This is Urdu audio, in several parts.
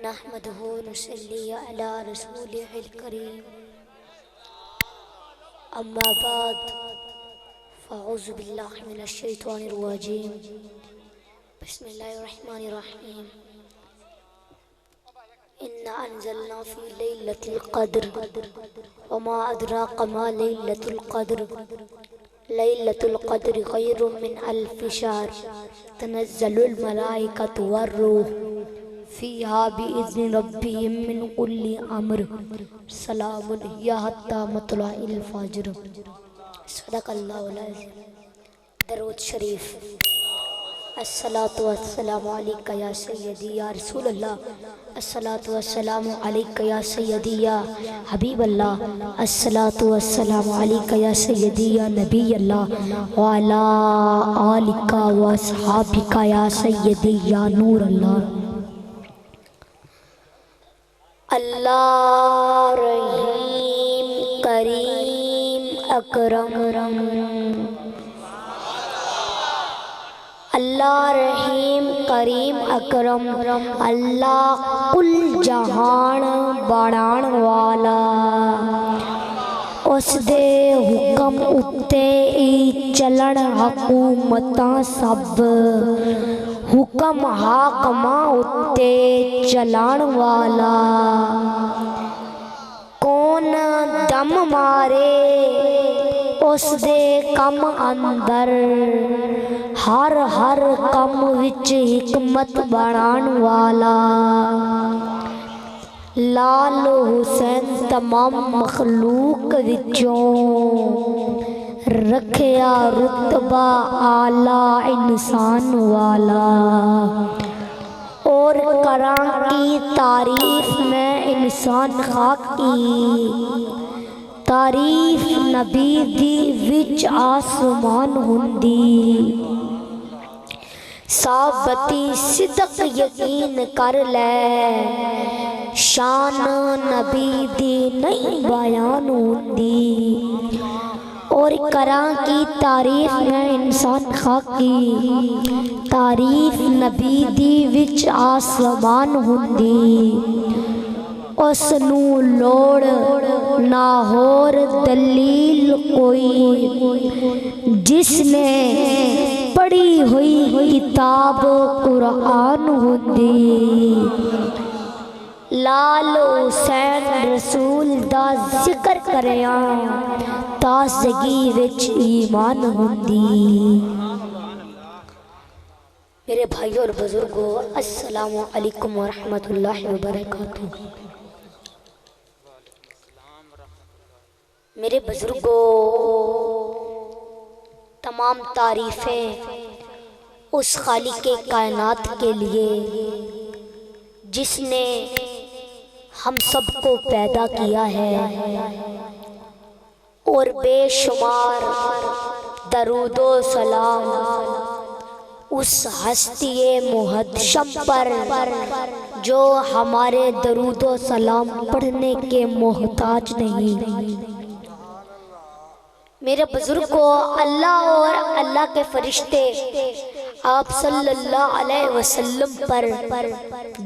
نحمده ونصلي على رسوله الكريم أما بعد فأعوذ بالله من الشيطان الرجيم بسم الله الرحمن الرحيم إنا أنزلنا في ليلة القدر وما أدراك ما ليلة القدر ليلة القدر خير من 1000 شهر تنزل الملائكة والروح فيها بإذن ربهم من كل أمر سلام هي حتى مطلع الفجر صدق اللہ العظیم۔ درود شریف۔ الصلاة والسلام علیکہ یا سیدی یا رسول اللہ، الصلاة والسلام علیکہ یا سیدی یا حبیب اللہ، الصلاة والسلام علیکہ یا سیدی یا نبی اللہ، وعلا آلکہ واصحابکہ یا سیدی یا نور اللہ۔ اللہ رحیم کریم اکرم، اللہ رحیم کریم اکرم، اللہ کل جہان بڑھان والا، اس دے حکم اتے ای چلن حکومتاں سب، حکم حاکماں اتے چلان والا، کون دم مارے اس دے کم اندر، ہر ہر کم وچ حکمت بڑھان والا، لال حسین تمام مخلوق وچوں رکھیا رتبہ اعلیٰ انسان والا، اور کراں کی تعریف میں انسان خاک کی، تعریف نبی دی وچ آسمان ہوندی، ثابتی صدق یقین کر لے، شان نبی دی نہیں بیان ہوندی، اور کراں کی تعریف میں انسان خاک کی، تعریف نبی دی وچ آسمان ہوندی، اس نو لوڑ نہ ہور دلیل کوئی، جس نے پڑھی ہوئی کتاب قرآن ہوندی، لال حسین رسول دا ذکر کریاں تازگی وچ ایمان ہوندی۔ میرے بھائیوں اور بزرگوں، السلام علیکم ورحمۃ اللہ وبرکاتہ۔ میرے بزرگوں، تمام تعریفیں اس خالق کائنات کے لیے جس نے ہم سب کو پیدا کیا ہے، اور بے شمار درود و سلام اس ہستی محتشم پر جو ہمارے درود و سلام پڑھنے کے محتاج نہیں۔ میرے بزرگوں، اللہ اور اللہ کے فرشتے آپ صلی اللہ علیہ وسلم پر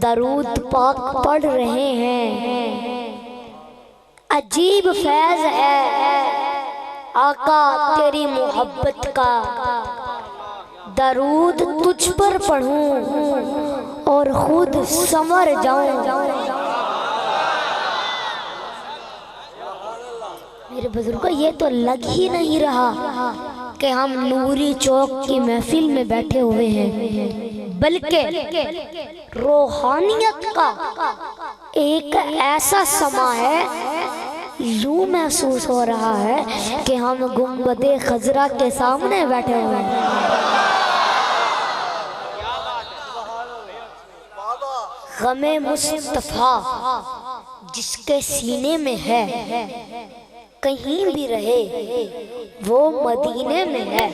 درود پاک پڑھ رہے ہیں، عجیب فیض ہے آقا تیری محبت کا، درود تجھ پر پڑھوں اور خود سنور جاؤں۔ میرے بزرگوں، یہ تو لگ ہی نہیں رہا کہ ہم نوری چوک کی محفل میں بیٹھے ہوئے ہیں، بلکہ روحانیت کا ایک ایسا سما ہے، یوں محسوس ہو رہا ہے کہ ہم گنبد خضرا کے سامنے بیٹھے ہوئے ہیں۔ غم مصطفیٰ جس کے سینے میں ہے، کہیں بھی رہے وہ مدینے میں ہے،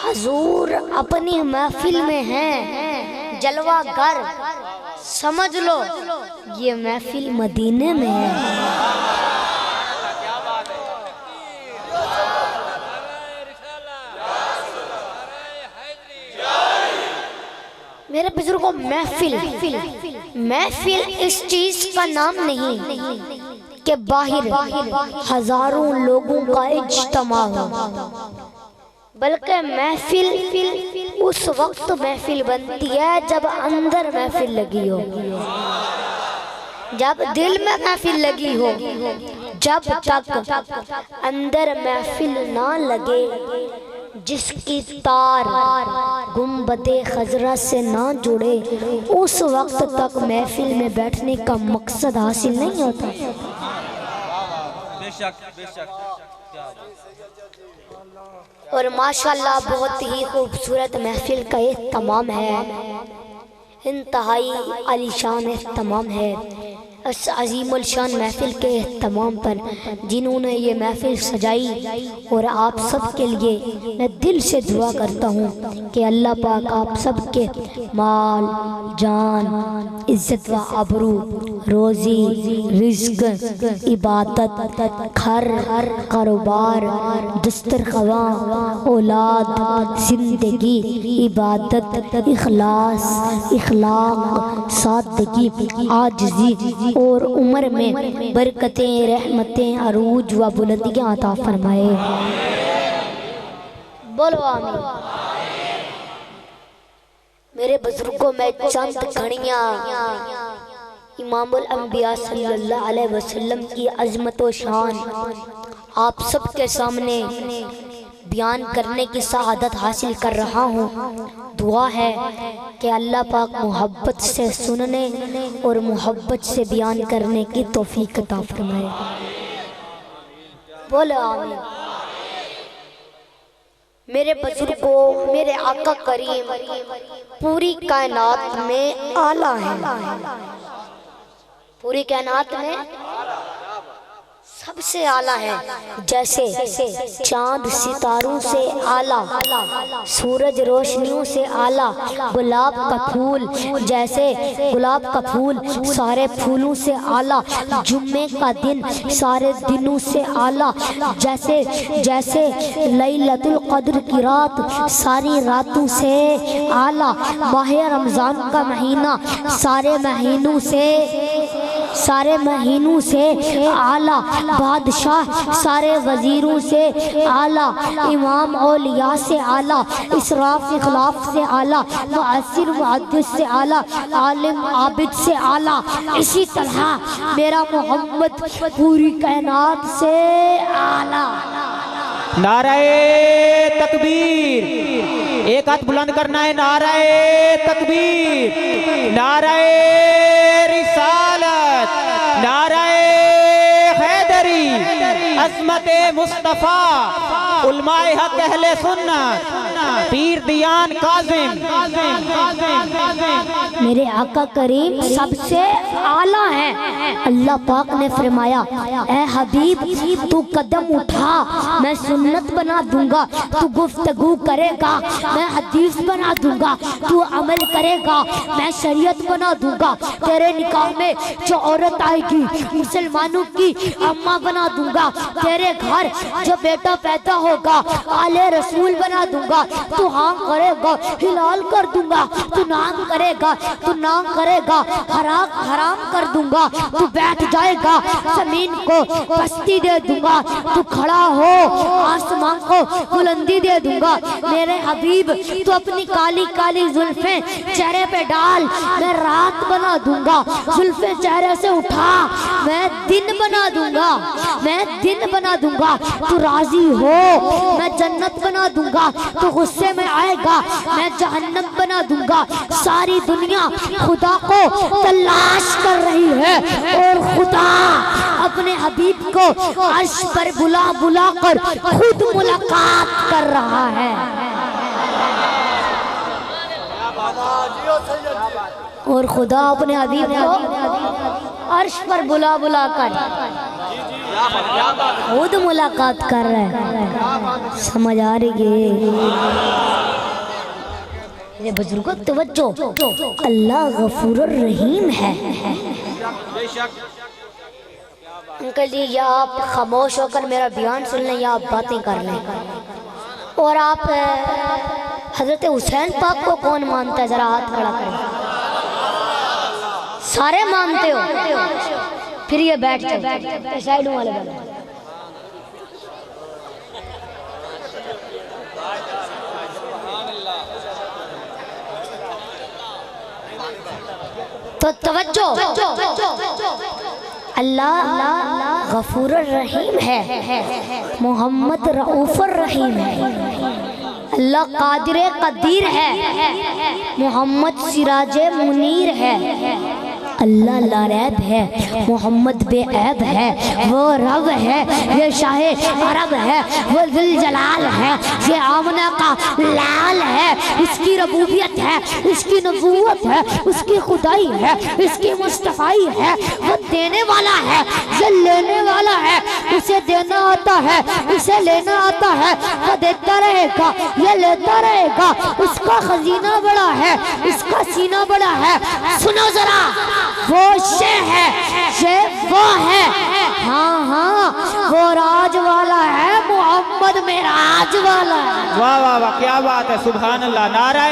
حضور اپنی محفل میں ہیں جلوہ گر، سمجھ لو یہ محفل مدینے میں ہے۔ میرے بزرگوں محفل اس چیز کا نام نہیں کہ باہر ہزاروں لوگوں کا اجتماع ہو، بلکہ محفل اس وقت محفل بنتی ہے جب اندر محفل لگی ہو، جب دل میں محفل لگی ہو۔ جب تک اندر محفل نہ لگے، جس کی تار گنبد خضرا سے نہ جڑے، اس وقت تک محفل میں بیٹھنے کا مقصد حاصل نہیں ہوتا۔ اور ماشاءاللہ بہت ہی خوبصورت محفل کا اہتمام ہے، انتہائی عالی شان اہتمام ہے۔ اس عظیم الشان محفل کے اہتمام پر جنہوں نے یہ محفل سجائی اور آپ سب کے لیے میں دل سے دعا کرتا ہوں کہ اللہ پاک آپ سب کے مال، جان، عزت و آبرو، روزی، رزق، عبادت، گھر، کاروبار، دسترخواں، اولاد، زندگی، عبادت، اخلاص، اخلاق، سادگی، عاجزی اور عمر میں برکتیں، رحمتیں، عروج و بلندیاں عطا فرمائے۔ بولو آمین۔ میرے بزرگوں میں چند گھڑیاں امام الانبیاء صلی اللہ علیہ وسلم کی عظمت و شان آپ سب کے سامنے بیان کرنے کی سعادت حاصل کر رہا ہوں۔ دعا ہے کہ اللہ پاک محبت سے سننے اور محبت سے بیان کرنے کی توفیق عطا فرمائے۔ بولو آمین۔ میرے بزرگوں، میرے آقا کریم پوری کائنات میں اعلیٰ ہیں، پوری کائنات میں سب سے اعلیٰ ہے۔ جیسے چاند ستاروں سے اعلیٰ، سورج روشنیوں سے اعلیٰ، گلاب کا پھول جیسے گلاب کا پھول سارے پھولوں سے اعلیٰ، جمعے کا دن سارے دنوں سے اعلیٰ، جیسے لیلۃ القدر کی رات ساری راتوں سے اعلیٰ، ماہ رمضان کا مہینہ سارے مہینوں سے اعلیٰ، بادشاہ سارے وزیروں سے اعلیٰ، امام اولیاء سے اعلیٰ، اسراف اخلاف سے اعلیٰ، معاصر محدث سے اعلیٰ، عالم عابد سے اعلیٰ۔ اسی طرح میرا محمد پوری کائنات سے اعلیٰ۔ نعرہ تکبیر، ایک ہاتھ بلند کرنا ہے، نعرہ تکبیر، نعرہ رسالت، نعرہ حیدری، عظمت مصطفیٰ، علماء حق اہل سنت، پیر دیان کاظم۔ میرے آقا کریم سب سے اعلیٰ ہیں۔ اللہ پاک نے فرمایا اے حبیب تو قدم اٹھا میں سنت بنا دوں گا، تو گفتگو کرے گا میں حدیث بنا دوں گا، تو عمل کرے گا میں شریعت بنا دوں گا، تیرے نکاح میں جو عورت آئے گی مسلمانوں کی اماں بنا دوں گا، تیرے گھر جو بیٹا پیدا ہوگا آل رسول بنا دوں گا، تو ہاں کرے گا حلال کر دوں گا، تو نام کرے گا تو نام کرے گا حرام کر دوں گا، تو بیٹھ جائے گا زمین کو پستی دے دوں گا، تو کھڑا ہو آسمان کو بلندی دے دوں گا۔ میرے حبیب تو اپنی کالی کالی زلفیں چہرے پہ ڈال میں رات بنا دوں گا، زلفیں چہرے سے اٹھا میں دن بنا دوں گا، میں دن بنا دوں گا، تو راضی ہو میں جنت بنا دوں گا، تو غصے میں آئے گا میں جہنم بنا دوں گا۔ ساری دنیا خدا کو تلاش کر رہی ہے اور خدا اپنے حبیب کو عرش پر بلا بلا کر خود ملاقات کر رہا ہے، اور خدا اپنے حبیب کو عرش پر بلا بلا کر خود ملاقات کر رہا ہے۔ سمجھ آ رہی ہے؟ میرے بزرگوں توجہ، اللہ غفور الرحیم ہے۔ ان کے لیے یا آپ خاموش ہو کر میرا بیان سن لیں یا آپ باتیں کر لیں، اور آپ حضرت حسین پاک کو کون مانتا ہے؟ ذرا ہاتھ کھڑا کریں. سارے مانتے ہو؟ پھر یہ بیٹھ جائے سائیڈوں والے بنا. تو توجہ، اللہ غفور الرحیم ہے، محمد رؤوف الرحیم ہے. اللہ قادر قدیر ہے، محمد سراج منیر ہے. اللہ لا ریب ہے، محمد بے عیب ہے. وہ رب ہے، یہ شاہ عرب ہے، وہ ذوالجلال ہے، یہ آمنہ کا لال ہے. اس کی ربوبیت ہے، اس کی نبوت ہے، اس کی خدائی ہے، اس کی مصطفیٰ ہے. وہ دینے والا ہے، یہ لینے والا ہے. اسے دینا آتا ہے، اسے لینا آتا ہے. وہ دیتا رہے گا، یہ لیتا رہے گا. اس کا خزینہ بڑا ہے، اس کا سینہ بڑا ہے. سنو ذرا، وہ شے ہے، شے وہ ہے. ہاں ہاں، وہ راج والا ہے، محمد معراج والا ہے. واہ واہ واہ، کیا بات ہے، سبحان اللہ. نعرہ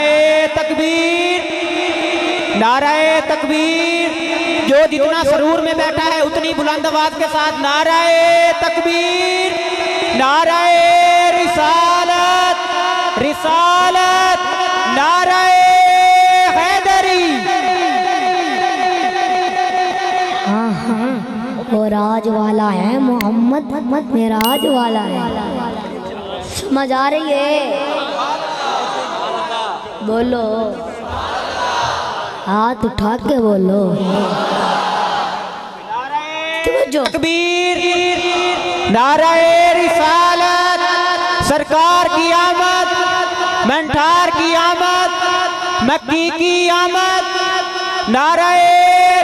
تکبیر، نعرہ تکبیر. جو جتنا سرور میں بیٹھا ہے اتنی بلند آواز کے ساتھ نعرہ تکبیر، نعرہ رسالت، رسالت، نعرہ حیدری. ہاں ہاں، وہ راج والا ہے، محمد معراج والا ہے. سمجھ آ رہی ہے؟ بولو، ہاتھ اٹھا کے بولو. تکبیر، نعرہ رسالت، سرکار کی آمد، منٹھار کی آمد، مکی کی آمد. نعرہ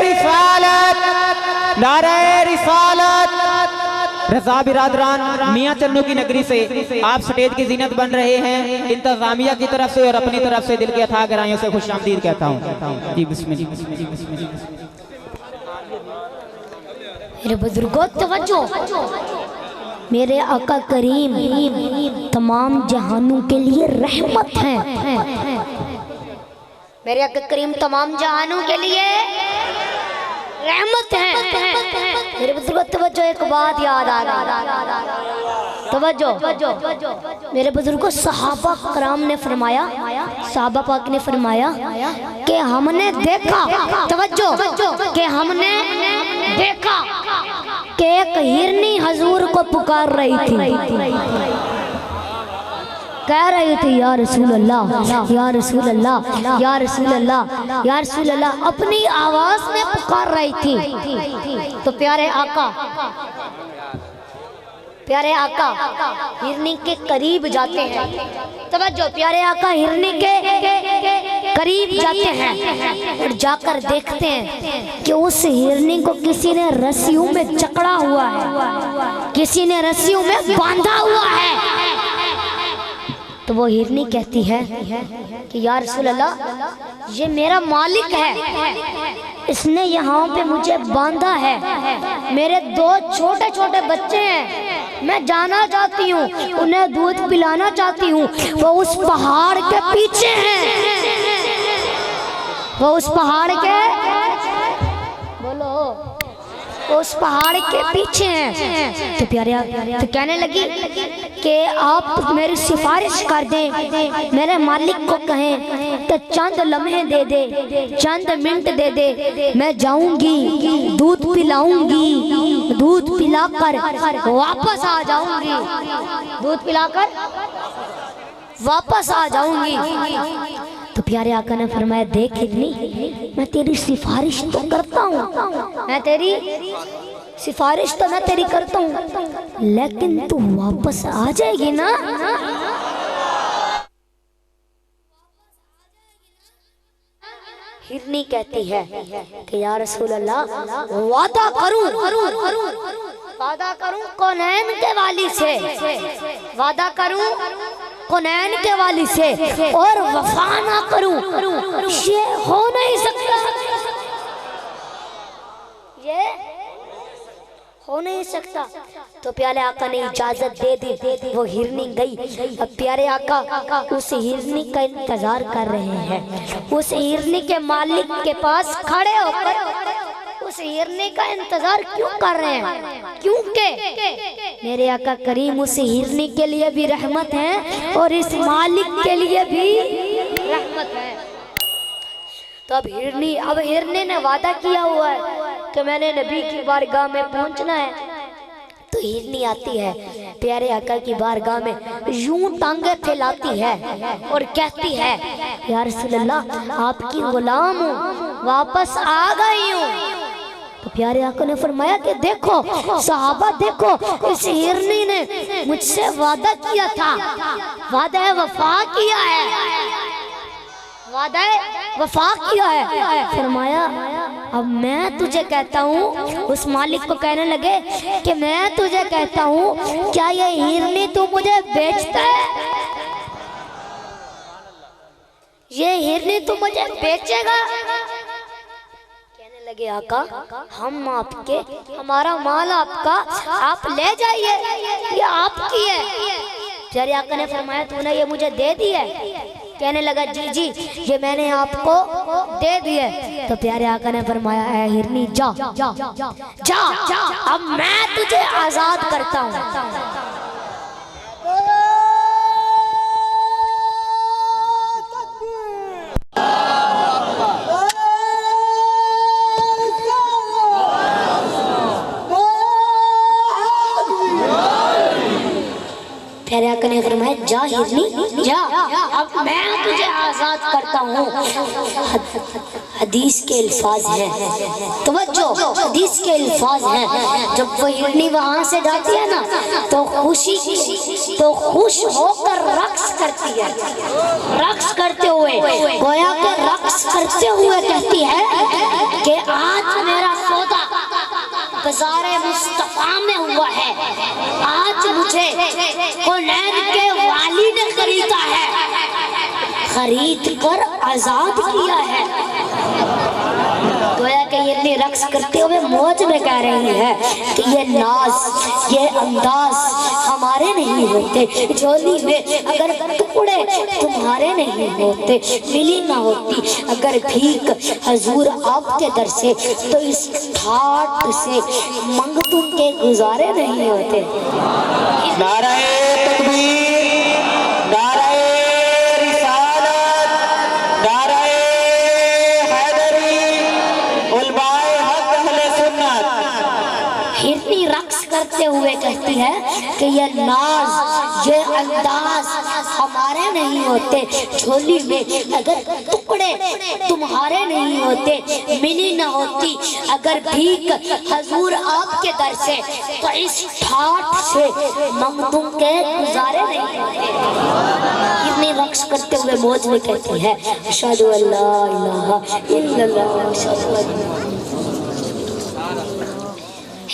رسالت، نعرہ رسالت. رضا برادران، میاں چنو کی نگری سے آپ سٹیج کی زینت بن رہے ہیں. انتظامیہ کی طرف سے اور اپنی طرف سے دل کے اتھاہ گہرائیوں سے خوش آمدید کہتا ہوں. جی بسم اللہ. میرے بزرگوں توجہ، میرے آقا کریم تمام جہانوں کے لیے رحمت ہیں. میرے آقا کریم تمام جہانوں کے لیے رحمت ہیں. میرے بزرگوں توجہ، ایک بات یاد آ گئی. توجہ، میرے بزرگوں، صحابہ کرام نے فرمایا، صحابہ پاک نے فرمایا کہ ہم نے دیکھا، توجہ، کہ ہم نے دیکھا کہ ایک ہرنی حضور کو پکار رہی تھی. کہہ رہی تھی یا رسول اللہ، یا رسول اللہ، یا رسول اللہ، یا رسول اللہ. اپنی آواز میں پکار رہی تھی. تو پیارے آقا، پیارے آقا ہرنی کے قریب جاتے ہیں. توجہ، پیارے آقا ہرنی کے قریب جاتے ہیں اور جا کر دیکھتے ہیں کہ اس ہرنی کو کسی نے رسیوں میں جکڑا ہوا ہے، کسی نے رسیوں میں باندھا ہوا ہے. تو وہ ہرنی کہتی ہے کہ یا رسول اللہ، یہ میرا مالک ہے، اس نے یہاں پہ مجھے باندھا ہے. میرے 2 چھوٹے چھوٹے بچے ہیں، میں جانا چاہتی ہوں، انہیں دودھ پلانا چاہتی ہوں. وہ اس پہاڑ کے پیچھے ہیں، وہ اس پہاڑ کے، بولو، اس پہاڑ کے پیچھے ہیں. تو پیارے تو کہنے لگی کہ آپ میری سفارش کر دیں، میرے مالک کو کہیں کہ چند لمحے دے دے، چند منٹ دے دے، میں جاؤں گی، دودھ پلاؤں گی، دودھ پلا کر واپس آ جاؤں گی، دودھ پلا کر واپس آ جاؤں گی. تو پیارے آقا نے فرمایا دیکھ ہرنی، میں تیری سفارش تو کرتا ہوں، میں تیری سفارش تو میں تیری کرتا ہوں، لیکن تو واپس آ جائے گی نا؟ ہرنی کہتی ہے کہ یا رسول اللہ، وعدہ کروں، وعدہ کروں کونین کے والی سے، وعدہ کروں کونین کے والی سے، اور وفا نہ کروں، یہ ہو نہیں سکتا، یہ ہو ہو نہیں سکتا. تو پیارے آقا نے اجازت دے دی. وہ ہرنی گئی. اب پیارے آقا اس ہرنی کا انتظار کر رہے ہیں. اس ہرنی کے مالک کے پاس کھڑے ہو کر اس ہرنی کا انتظار کیوں کر رہے ہیں؟ کیونکہ میرے آقا کریم اس ہرنی کے لیے بھی رحمت ہے اور اس مالک کے لیے بھی رحمت ہے. تو اب ہرنی نے وعدہ کیا ہوا ہے کہ میں نے نبی کی بارگاہ میں پہنچنا ہے. تو ہرنی آتی ہے پیارے آقا کی بارگاہ میں, یوں ٹانگیں پھیلاتی ہے اور کہتی ہے یا رسول اللہ آپ کی غلام ہوں, واپس آ گئی ہوں. تو پیارے آقا نے فرمایا کہ دیکھو صحابہ دیکھو, اس ہرنی نے مجھ سے وعدہ کیا تھا, وعدہ وفا کیا ہے, وعدہ وفا کیا ہے. فرمایا اب میں تجھے کہتا ہوں, اس مالک کو کہنے لگے کہ میں تجھے کہتا ہوں کیا یہ ہرنی تو مجھے بیچتا ہے؟ یہ ہرنی تو مجھے بیچے گا؟ کہنے لگے آقا ہم آپ کے, ہمارا مال آپ کا, آپ لے جائیے, یہ آپ کی ہے. پیارے آقا نے فرمایا تو نے یہ مجھے دے دی ہے؟ کہنے لگا جی یہ میں نے آپ کو دے دی ہے. تو پیارے آقا نے فرمایا اے ہرنی جا, اب میں تجھے آزاد کرتا ہوں. پیارے آقا نے فرمایا جا ہرنی جا, اب میں تجھے آزاد کرتا ہوں. حدیث کے الفاظ ہیں, توجہ, حدیث کے الفاظ ہیں. جب وہ ہرنی وہاں سے جاتی ہے نا تو خوش ہو کر رقص کرتی ہے. رقص کرتے ہوئے گویا کہ رقص کرتے ہوئے کہتی ہے کہ آج میرا سودا بازار مصطفیٰ میں ہوا ہے, آج مجھے کونین کے والی نے خریدا ہے, خرید کر آزاد کیا ہے. گویا کہ یہ رقص کرتے ہوئے موج میں کہہ رہی ہے کہ یہ ناز, یہ انداز ہمارے نہیں ہوتے, جھولی میں اگر ٹکڑے تمہارے نہیں ہوتے, ملی نہ ہوتی اگر بھیک حضور آپ کے در سے, تو اس ٹھاٹ سے منگتوں کے گزارے نہیں ہوتے. نعرہ تکبیر, نعرہ رسالت, نعرہ حیدری, علماء حق اہل سنت. ہرنی رقص کرتے ہوئے کہتی ہے کہ یہ ناز, یہ انداز ہمارے نہیں ہوتے, جھولی میں اگر ٹکڑے تمہارے نہیں ہوتے, ملی نہ ہوتی اگر بھیک حضور آپ کے در سے, تو اس ٹھاٹ سے منگتوں کے گزارے نہیں ہوتے. ہرنی رقص کرتے ہوئے موج میں کہتی ہے اشہد ان لا الہ الا اللہ اشہد ان.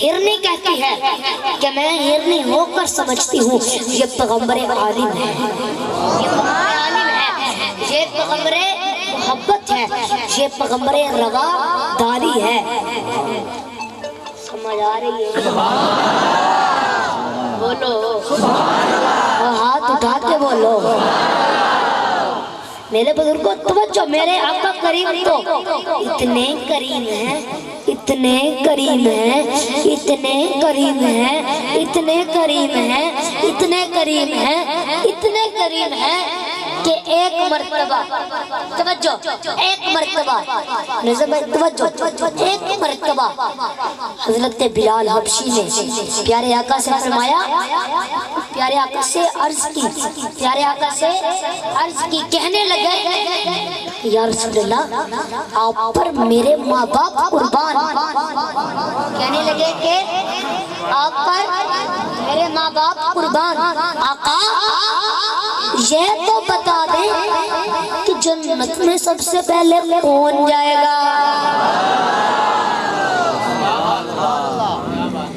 ہرنی کہتی ہے کہ میں ہرنی ہو کر سمجھتی ہوں یہ پیغمبر عالم ہے, یہ پیغمبر عالم ہے, یہ پیغمبر محبت ہے, یہ پیغمبر روا داری ہے. سمجھ آ رہی ہے؟ بولو, ہاتھ اٹھا کے بولو. میرے بزرگوں توجہ, میرے آقا کریم تو اتنے کریم ہیں, اتنے کریم ہیں, اتنے کریم ہیں, اتنے کریم ہیں, اتنے کریم ہیں, اتنے کریم ہیں کہ ایک مرتبہ, توجہ, ایک مرتبہ, نظم توجہ, ایک مرتبہ حضرت بلال حبشی نے پیارے آقا سے فرمایا, پیارے آقا سے عرض کی, پیارے آقا سے عرض کی, کہنے لگے یا رسول اللہ آپ پر میرے ماں باپ قربان. کہنے لگے کہ آپ پر میرے ماں باپ قربان. آقا یہ تو بتا دیں کہ جنت میں سب سے پہلے کون جائے گا؟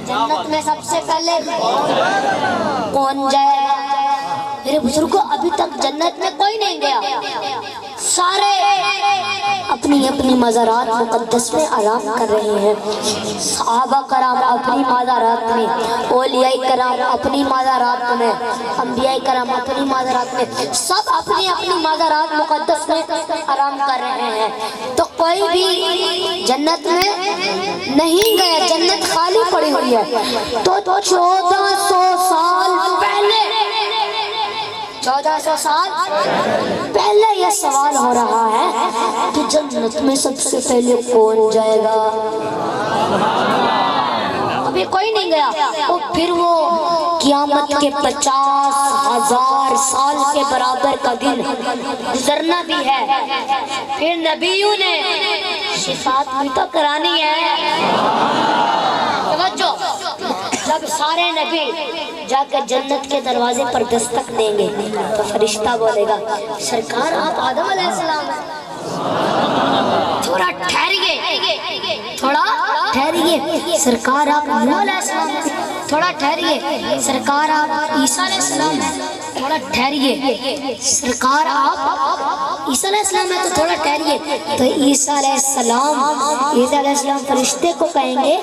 جنت میں سب سے پہلے کون جائے گا؟ میرے بزرگوں ابھی تک جنت میں کوئی نہیں گیا, سارے اپنی اپنی مزارات مقدس میں آرام کر رہے ہیں۔ صحابہ کرام اپنی مزارات میں، اولیاء کرام اپنی مزارات میں، انبیاء کرام اپنی مزارات میں، سب اپنی اپنی مزارات مقدس میں آرام کر رہے ہیں۔ تو کوئی بھی جنت میں نہیں گیا، جنت خالی پڑی ہوئی ہے۔ تو 1400 سال پہلے 1400 سال پہلے یہ سوال ہو رہا ہے کہ جنت میں سب سے پہلے کون جائے گا؟ ابھی کوئی نہیں گیا۔ اور پھر وہ قیامت کے 50,000 سال کے برابر کا دن گزرنا بھی ہے۔ پھر نبیوں نے شفاعت بھی تو کرانی ہے۔ توجہ، جب سارے نبی جا کے جنت کے دروازے پر دستک دیں گے تو فرشتہ بولے گا سرکار آپ آدم علیہ السلام ہیں، تھوڑا ٹھہریے، تھوڑا ٹھہریے، سرکار آپ نوح علیہ السلام ہیں، تھوڑا ٹھہریے، سرکار آپ عیسیٰ علیہ السلام ہیں، تھوڑا ٹھہریے، سرکار آپ عیسیٰ علیہ السلام ہیں، تو تھوڑا ٹھہریے۔ تو عیسیٰ علیہ السلام فرشتے کو کہیں گے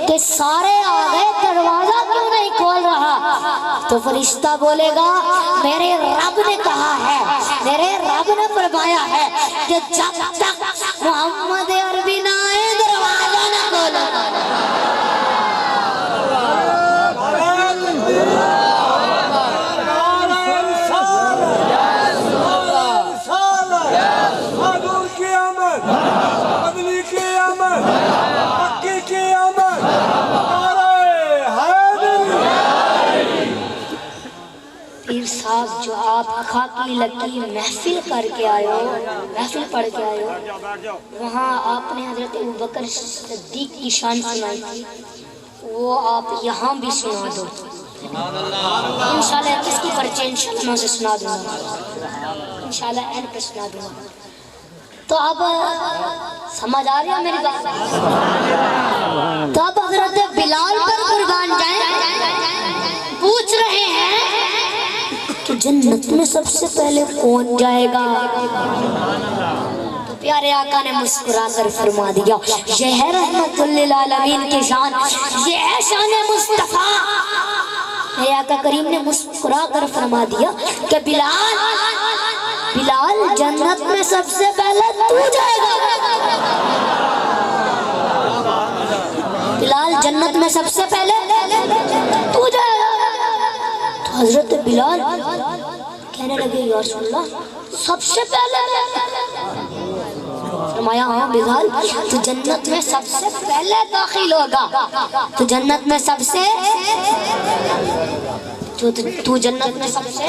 کہ سارے آ گئے، دروازہ کیوں نہیں کھول رہا؟ تو فرشتہ بولے گا میرے رب نے کہا ہے، میرے رب نے فرمایا ہے کہ جب تک محمد عربی نہ آئے دروازہ نہ کھولو۔ پیر صاحب جو آپ خاکی لکی محفل کر کے آئے ہو، محفل پڑھ کے آئے ہو، وہاں آپ نے حضرت ابوبکر صدیق کی شان سنائی تھی، وہ آپ یہاں بھی سنا دو۔ انشاءاللہ کس کی پرچے انشاءاللہ میں سے سنا دوں گا، انشاءاللہ اینڈ پہ سنا دوں گا۔ تو اب سمجھ آ رہی ہے میری بات؟ تو اب حضرت بلال پر قربان جائیں، پوچھ رہے ہیں کہ جنت میں سب سے پہلے کون جائے گا؟ تو پیارے آقا نے مسکرا کر فرما دیا یہ ہے رحمت للعالمین کی شان، یہ ہے شان مصطفیٰ۔ میرے آقا کریم نے مسکرا کر فرما دیا کہ بلال جنت میں سب سے پہلے تو جائے گا۔ بلال جنت میں سب سے پہلے تو جائے گا۔ تو حضرت بلال کہنے لگے یا رسول اللہ سب سے پہلے؟ فرمایا ہاں بلال تو جنت میں سب سے پہلے داخل ہوگا، تو جنت میں سب سے تو جنت میں سب سے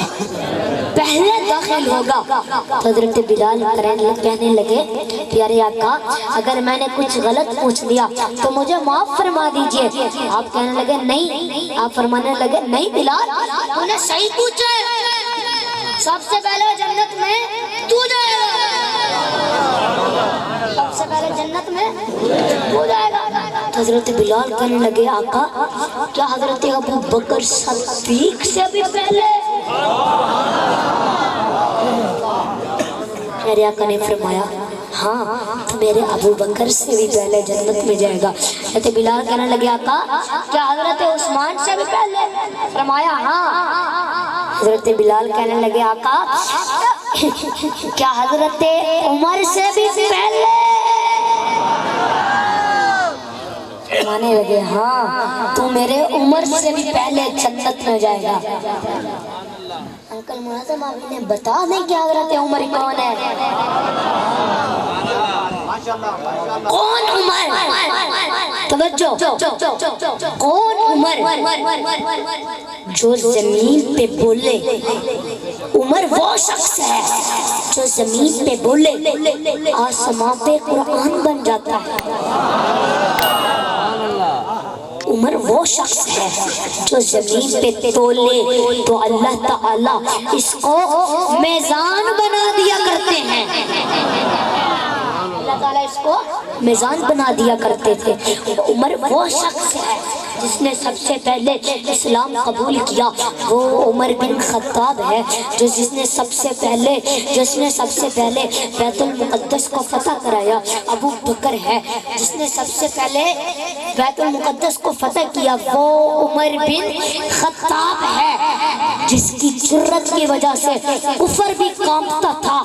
پہلے داخل ہوگا۔ تو حضرت بلال کہنے لگے پیارے آقا اگر میں نے کچھ غلط پوچھ دیا تو مجھے معاف فرما دیجئے۔ آپ کہنے لگے نہیں، آپ فرمانے لگے نہیں بلال تو نے صحیح پوچھا ہے، سب سے پہلے جنت میں تو جائے گا، سب سے پہلے جنت میں تو جائے گا۔ تو حضرت بلال کہنے لگے آقا کیا حضرت ابو بکر صدیق سے بھی پہلے؟ میرے آقا نے فرمایا ہاں تو میرے ابو بکر سے بھی پہلے جنت میں جائے گا۔ حضرت بلال کہنے لگے آقا کیا حضرت عثمان سے بھی پہلے؟ فرمایا ہاں۔ حضرت بلال کہنے لگے آقا کیا حضرت عمر سے بھی پہلے؟ مانے لگے ہاں تو میرے عمر سے بھی پہلے جنت میں جائے گا۔ انکل مناظم آپ نے بتا دیں کہ حضرت عمر کون ہے؟ کون عمر؟ توجہ، کون عمر؟ جو زمین پہ بولے، عمر وہ شخص ہے جو زمین پہ بولے آسمان پہ قرآن بن جاتا ہے۔ عمر وہ شخص ہے جو زمین پہ تولے تو اللہ تعالیٰ اس کو میزان بنا دیا کرتے ہیں، اللہ تعالیٰ اس کو میزان بنا دیا کرتے تھے۔ عمر وہ شخص ہے جس نے سب سے پہلے اسلام قبول کیا وہ عمر بن خطاب ہے، جس نے سب سے پہلے بیت المقدس کو فتح کرایا ابو بکر ہے، جس نے سب سے پہلے بیت المقدس کو فتح کیا وہ عمر بن خطاب ہے، جس کی جرت کی وجہ سے کفر بھی کانپتا تھا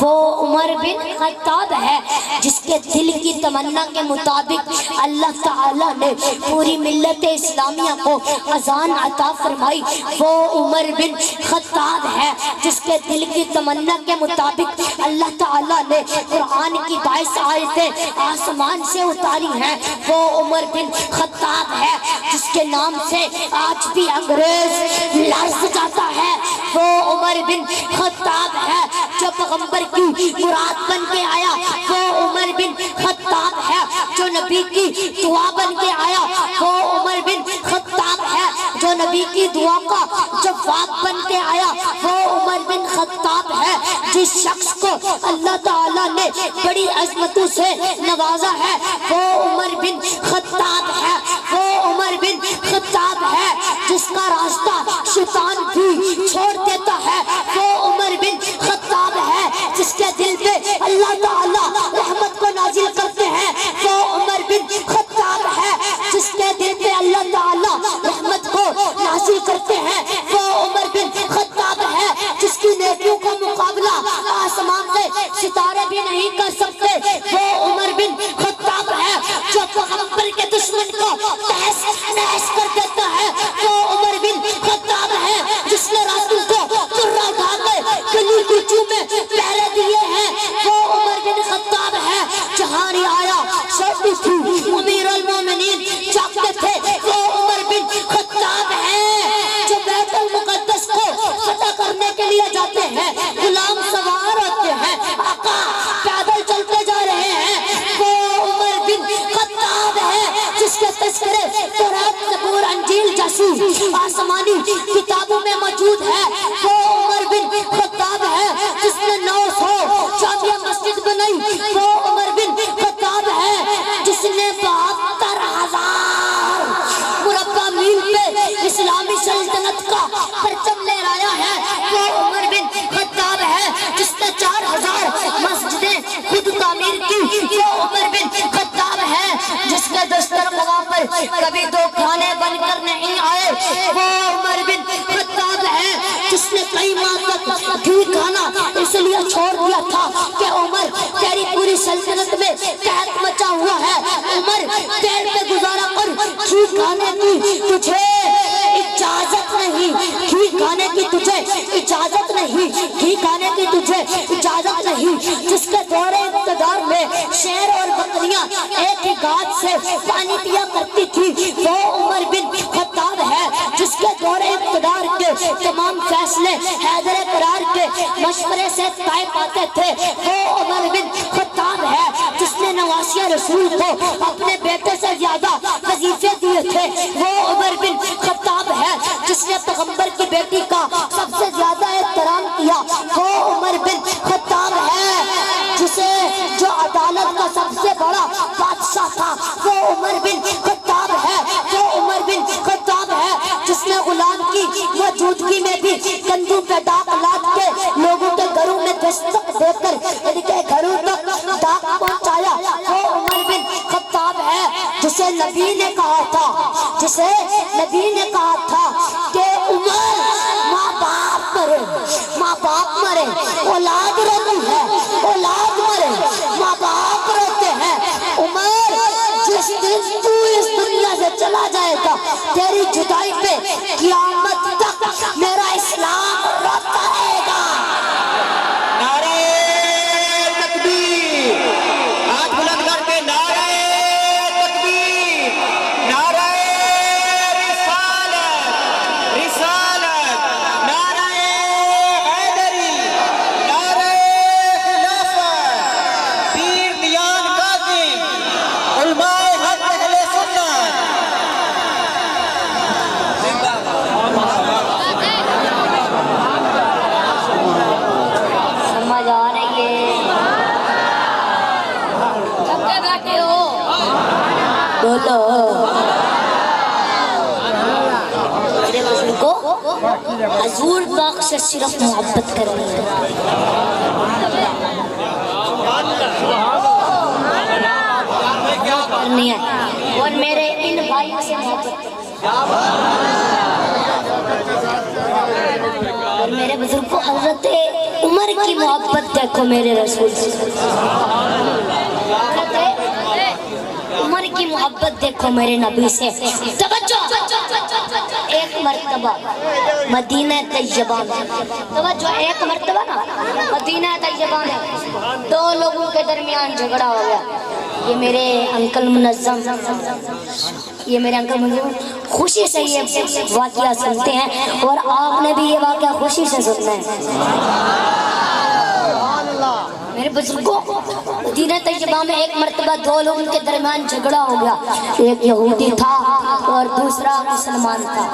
وہ عمر بن خطاب ہے، جس کے دل کی تمنا کے مطابق اللہ تعالیٰ نے پوری ملت اسلامیہ کو اذان عطا فرمائی وہ عمر بن خطاب ہے، جس کے دل کی تمنا کے مطابق اللہ تعالیٰ نے قرآن کی 22 آیتیں آسمان سے اتاری ہیں وہ عمر بن خطاب ہے، جس کے نام سے آج بھی انگریز لرز جاتا ہے وہ عمر بن خطاب ہے، جو پیغمبر کی مراد بن کے آیا وہ عمر بن خطاب ہے، جو نبی کی دعا بن کے آیا وہ عمر بن خطاب ہے، جو نبی کی دعا کا جواب بن کے آیا وہ عمر بن خطاب ہے، جس شخص کو اللہ تعالیٰ نے بڑی عظمتوں سے نوازا ہے وہ عمر بن خطاب ہے، وہ عمر بن خطاب ہے، جس کا راستہ شیطان بھی چھوڑ دیتا ہے وہ عمر بن خطاب ہے، جس کے دل پہ اللہ تعالیٰ رحمت کو نازل کرتے ہیں وہ عمر بن خطاب ہے، جس کے دل پہ اللہ تعالیٰ رحمت کو نازل کرتے ہیں وہ عمر بن خطاب ہے، جس کی نیکیوں کا مقابلہ آسمان سے ستارے بھی نہیں کر سکتے وہ عمر بن خطاب ہے، جو پیغمبر کے دشمن کو تہس نہس کر دیتا ہے وہ عمر بن خطاب ہے، جس نے رسول کو کرہ اٹھا کے گلی کوچوں میں پہرے دیے ہیں وہ عمر بن خطاب ہے، جہاں رعایا سوتی تھی امیر المومنین جاگتے تھے وہ عمر بن خطاب ہے، جو بیت المقدس کو فتح کرنے کے لیے جاتے ہیں غلام سوار ہوتے ہیں آقا پیدل چلتے جا رہے ہیں وہ عمر بن خطاب ہے، جس کے تذکرے تورات زبور انجیل جیسی آسمانی کتابوں میں موجود ہے وہ عمر بن خطاب ہے، جس نے 900 جامع مسجد بنائی وہ عمر بن خطاب ہے، جس نے 72,000 مربع میل پہ اسلامی سلطنت کا پرچم لہرایا ہے وہ عمر بن خطاب ہے، جس نے 4,000 مسجدیں خود تعمیر کی وہ عمر بن خطاب ہے، جس کے دسترخواں پر کبھی 2 کھانے بن کر نہیں آئے وہ عمر بن خطاب ہے، جس نے کئی ماہ تک گھی کھانا اس لیے چھوڑ دیا تھا کہ عمر تیری پوری سلطنت میں قحط مچا ہوا ہے، عمر پیڑ پہ گزارا کر گھی کھانے کی تجھے اجازت نہیں، گھی کھانے کی تجھے اجازت نہیں، گھی کھانے کی تجھے اجازت نہیں، جس کے دور اقتدار میں شیر اور بکریاں ایک ہی گھاٹ سے پانی پیا کرتی تھی وہ عمر بن خطاب ہے، جس کے دور اقتدار کے تمام فیصلے حیدر قرار کے مشورے سے طے پاتے تھے وہ عمر بن خطاب ہے، جس نے نواسی رسول کو اپنے بیٹے سے زیادہ وظیفے دیے تھے وہ عمر بن خطاب ہے، جس نے پیغمبر کی بیٹی کا سب سے زیادہ احترام کیا وہ عمر بن خطاب ہے، جسے جو عدالت کا سب سے بڑا بادشاہ تھا وہ عمر بن خطاب ہے، وہ عمر بن خطاب ہے، جس نے غلام کی موجودگی میں بھی کندھوں پہ ڈاک لاد کے لوگوں کے گھروں میں دستک دے کر ان کے گھروں تک ڈاک پہنچایا وہ عمر بن خطاب ہے، جسے نبی نے کہا تھا کہ عمر ماں باپ مرے اولاد روتی ہے، اولاد مرے ماں باپ روتے ہیں، عمر جس دن تو اس دنیا سے چلا جائے گا تیری جدائی پہ قیامت تک میرا اسلام روتا رہے گا۔ نعرہ تکبیر، ہاتھ بلند کر کے نعرہ تکبیر، نعرہ رسالت، نعرہ حیدری، نعرہ خلافت، پیر دیان قاسم، علماء حق اہل سنت۔ سمجھ آ رہی ہے؟ کب کے بیٹھے ہو؟ بولو حضور پاک سے صرف محبت کرنی ہے. کرنی ہے اور میرے ان بھائیوں سے محبت اور میرے بزرگ کو حضرت عمر کی محبت دیکھو میرے رسول سے. عمر کی محبت دیکھو میرے نبی سے. توجہ ایک مرتبہ مدینہ طیبہ میں توجہ ایک مرتبہ نا مدینہ طیبہ میں دو لوگوں کے درمیان جھگڑا ہو گیا. یہ میرے انکل منظم خوشی سے یہ واقعہ سنتے ہیں اور آپ نے بھی یہ واقعہ خوشی سے سننا ہے. میرے بزرگوں مدینہ طیبہ میں ایک مرتبہ دو لوگوں کے درمیان جھگڑا ہو گیا. ایک یہودی تھا اور دوسرا مسلمان تھا.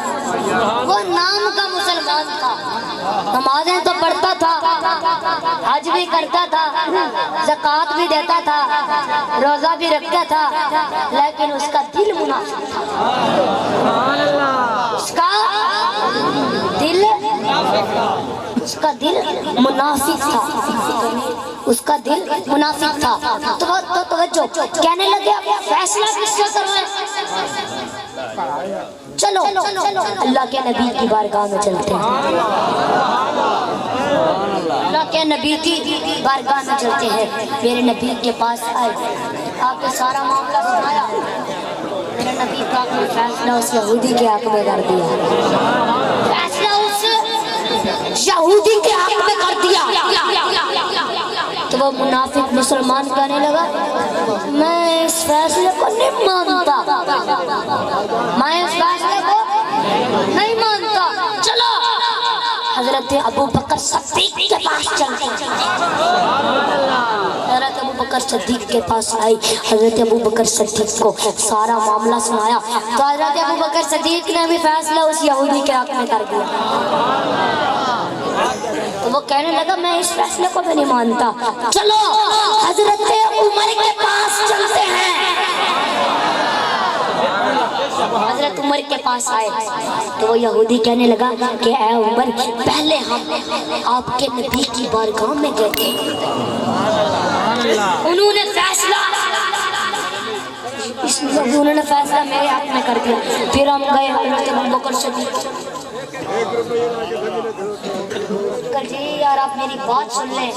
وہ نام کا مسلمان تھا, نمازیں تو پڑھتا تھا, حج بھی کرتا تھا, زکوٰۃ بھی دیتا تھا, روزہ بھی رکھتا تھا, لیکن اس کا دل منافق تھا. اس کا دل منافق تھا. اس کا دل منافق تھا. تو توجہ کہنے لگے فیصلہ کس سے کرنا ہے؟ چلو اللہ کے نبی کی بارگاہ میں چلتے ہیں. اللہ کے نبی کی بارگاہ میں چلتے ہیں. میرے نبی کے پاس آئے, آپ نے سارا معاملہ سنایا. میرے نبی پاک نے فیصلہ اس یہودی کے حق میں کر دیا. فیصلہ اس یہودی کے حق میں کر دیا. تو وہ منافق مسلمان کہنے لگا میں اس فیصلے کو نہیں مانتا, میں اس فیصلے کو نہیں مانتا. چلو حضرت ابو بکر صدیق کے پاس چلتے ہیں. حضرت ابو بکر صدیق کے پاس آئی. حضرت ابو بکر صدیق کو سارا معاملہ سنایا. تو حضرت ابو بکر صدیق نے بھی فیصلہ اس یہودی کے حق میں کر دیا. تو وہ کہنے لگا میں اس فیصلے کو بھی نہیں مانتا. چلو حضرت عمر کے پاس چلتے ہیں. حضرت عمر کے پاس آئے تو وہ یہودی کہنے لگا کہ اے عمر پہلے ہم آپ کے نبی کی بارگاہ میں گئے تھے, انہوں نے فیصلہ میرے حق میں کر دیا. پھر ہم گئے حضرت ابو بکر صدیق جی یار آپ میری بات سن لیں,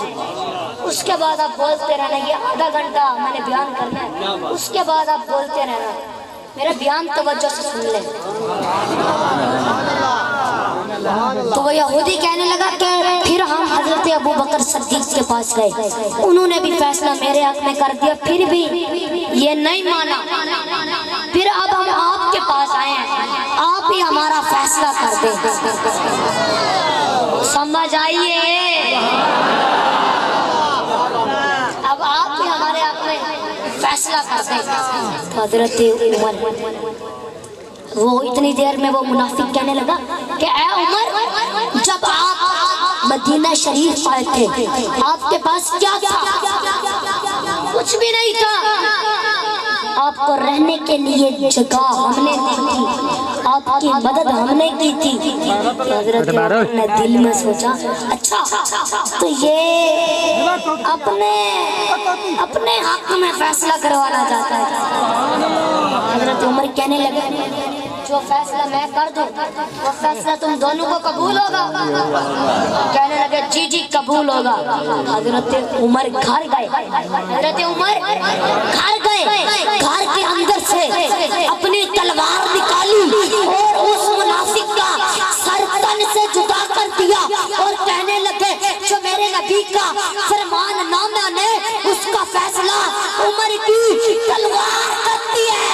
اس کے بعد آپ بولتے رہنا. یہ آدھا گھنٹہ میں نے بیان کرنا ہے, اس کے بعد آپ بولتے رہنا. میرا بیان توجہ سے سن لیں. تو وہ یہودی کہنے لگا کہ پھر ہم حضرت ابو بکر صدیق کے پاس گئے, انہوں نے بھی فیصلہ میرے حق میں کر دیا, پھر بھی یہ نہیں مانا. پھر اب ہم آپ کے پاس آئے ہیں, آپ ہی ہمارا فیصلہ کر دیں. سمجھ آئیے, اب آپ ہی ہمارے حق میں فیصلہ کر دیں. حضرت عمر وہ اتنی دیر میں وہ منافق کہنے لگا کہ اے عمر جب آپ مدینہ شریف آئے تھے آپ کے پاس کیا تھا؟ کچھ بھی نہیں تھا. آپ کو رہنے کے لیے جگہ ہم نے دی تھی, آپ کی مدد ہم نے کی تھی. حضرت عمر نے دل میں سوچا اچھا تو یہ اپنے حق میں فیصلہ کروانا چاہتا ہے. حضرت عمر کہنے لگے جو فیصلہ میں کر دوں وہ فیصلہ تم دونوں کو قبول ہوگا؟ کہنے لگے جی جی قبول ہوگا. حضرت عمر گھر گئے, گھر کے اندر سے اپنی تلوار نکالی اور اس منافق کا سر تن سے جدا کر دیا اور کہنے لگے جو میرے نبی کا فرمان نہ مانے اس کا فیصلہ عمر کی تلوار کرتی ہے.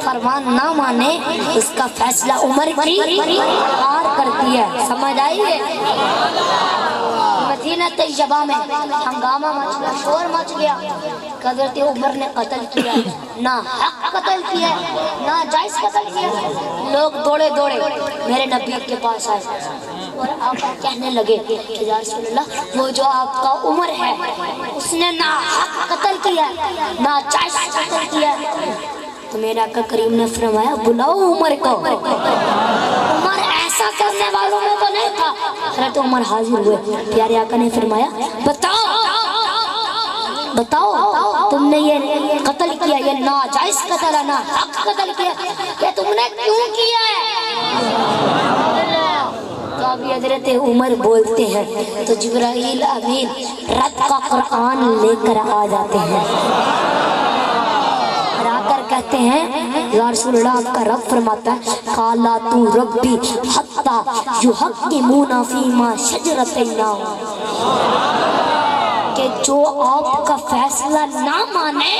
فرمان نہ مانے اس کا فیصلہ عمر کی ہار کرتی ہے. سمجھ آئیے, مدینہ طیبہ میں ہنگامہ مچ گیا، شور مچ گیا کہ حضرت عمر نے قتل کیا، نہ حق قتل کیا نہ جائز قتل کیا۔ لوگ دوڑے دوڑے میرے نبی کے پاس آئے اور آقا کہنے لگے کہ یا رسول اللہ وہ جو آپ کا عمر ہے اس نے نہ حق قتل کیا نہ جائز قتل کیا۔ تو میرے آقا کریم نے فرمایا بلاؤ عمر کو۔ عمر ایسا کرنے والوں میں تو نہیں تھا۔ حضرت عمر حاضر ہوئے، پیارے آقا نے فرمایا بتاؤ تم نے یہ قتل کیا، یہ ناجائز قتل ہے، نہ حق قتل کیا، یہ تم نے کیوں کیا ہے؟ تو ابھی حضرت عمر بولتے ہیں تو جبرائیل امین رب کا قرآن لے کر آ جاتے ہیں اور آ کر کہتے ہیں یا رسول اللہ آپ کا رب فرماتا ہے قالا تو ربی حتی یحکمون فیما شجر بینہم، کہ جو آپ کا فیصلہ نہ مانے،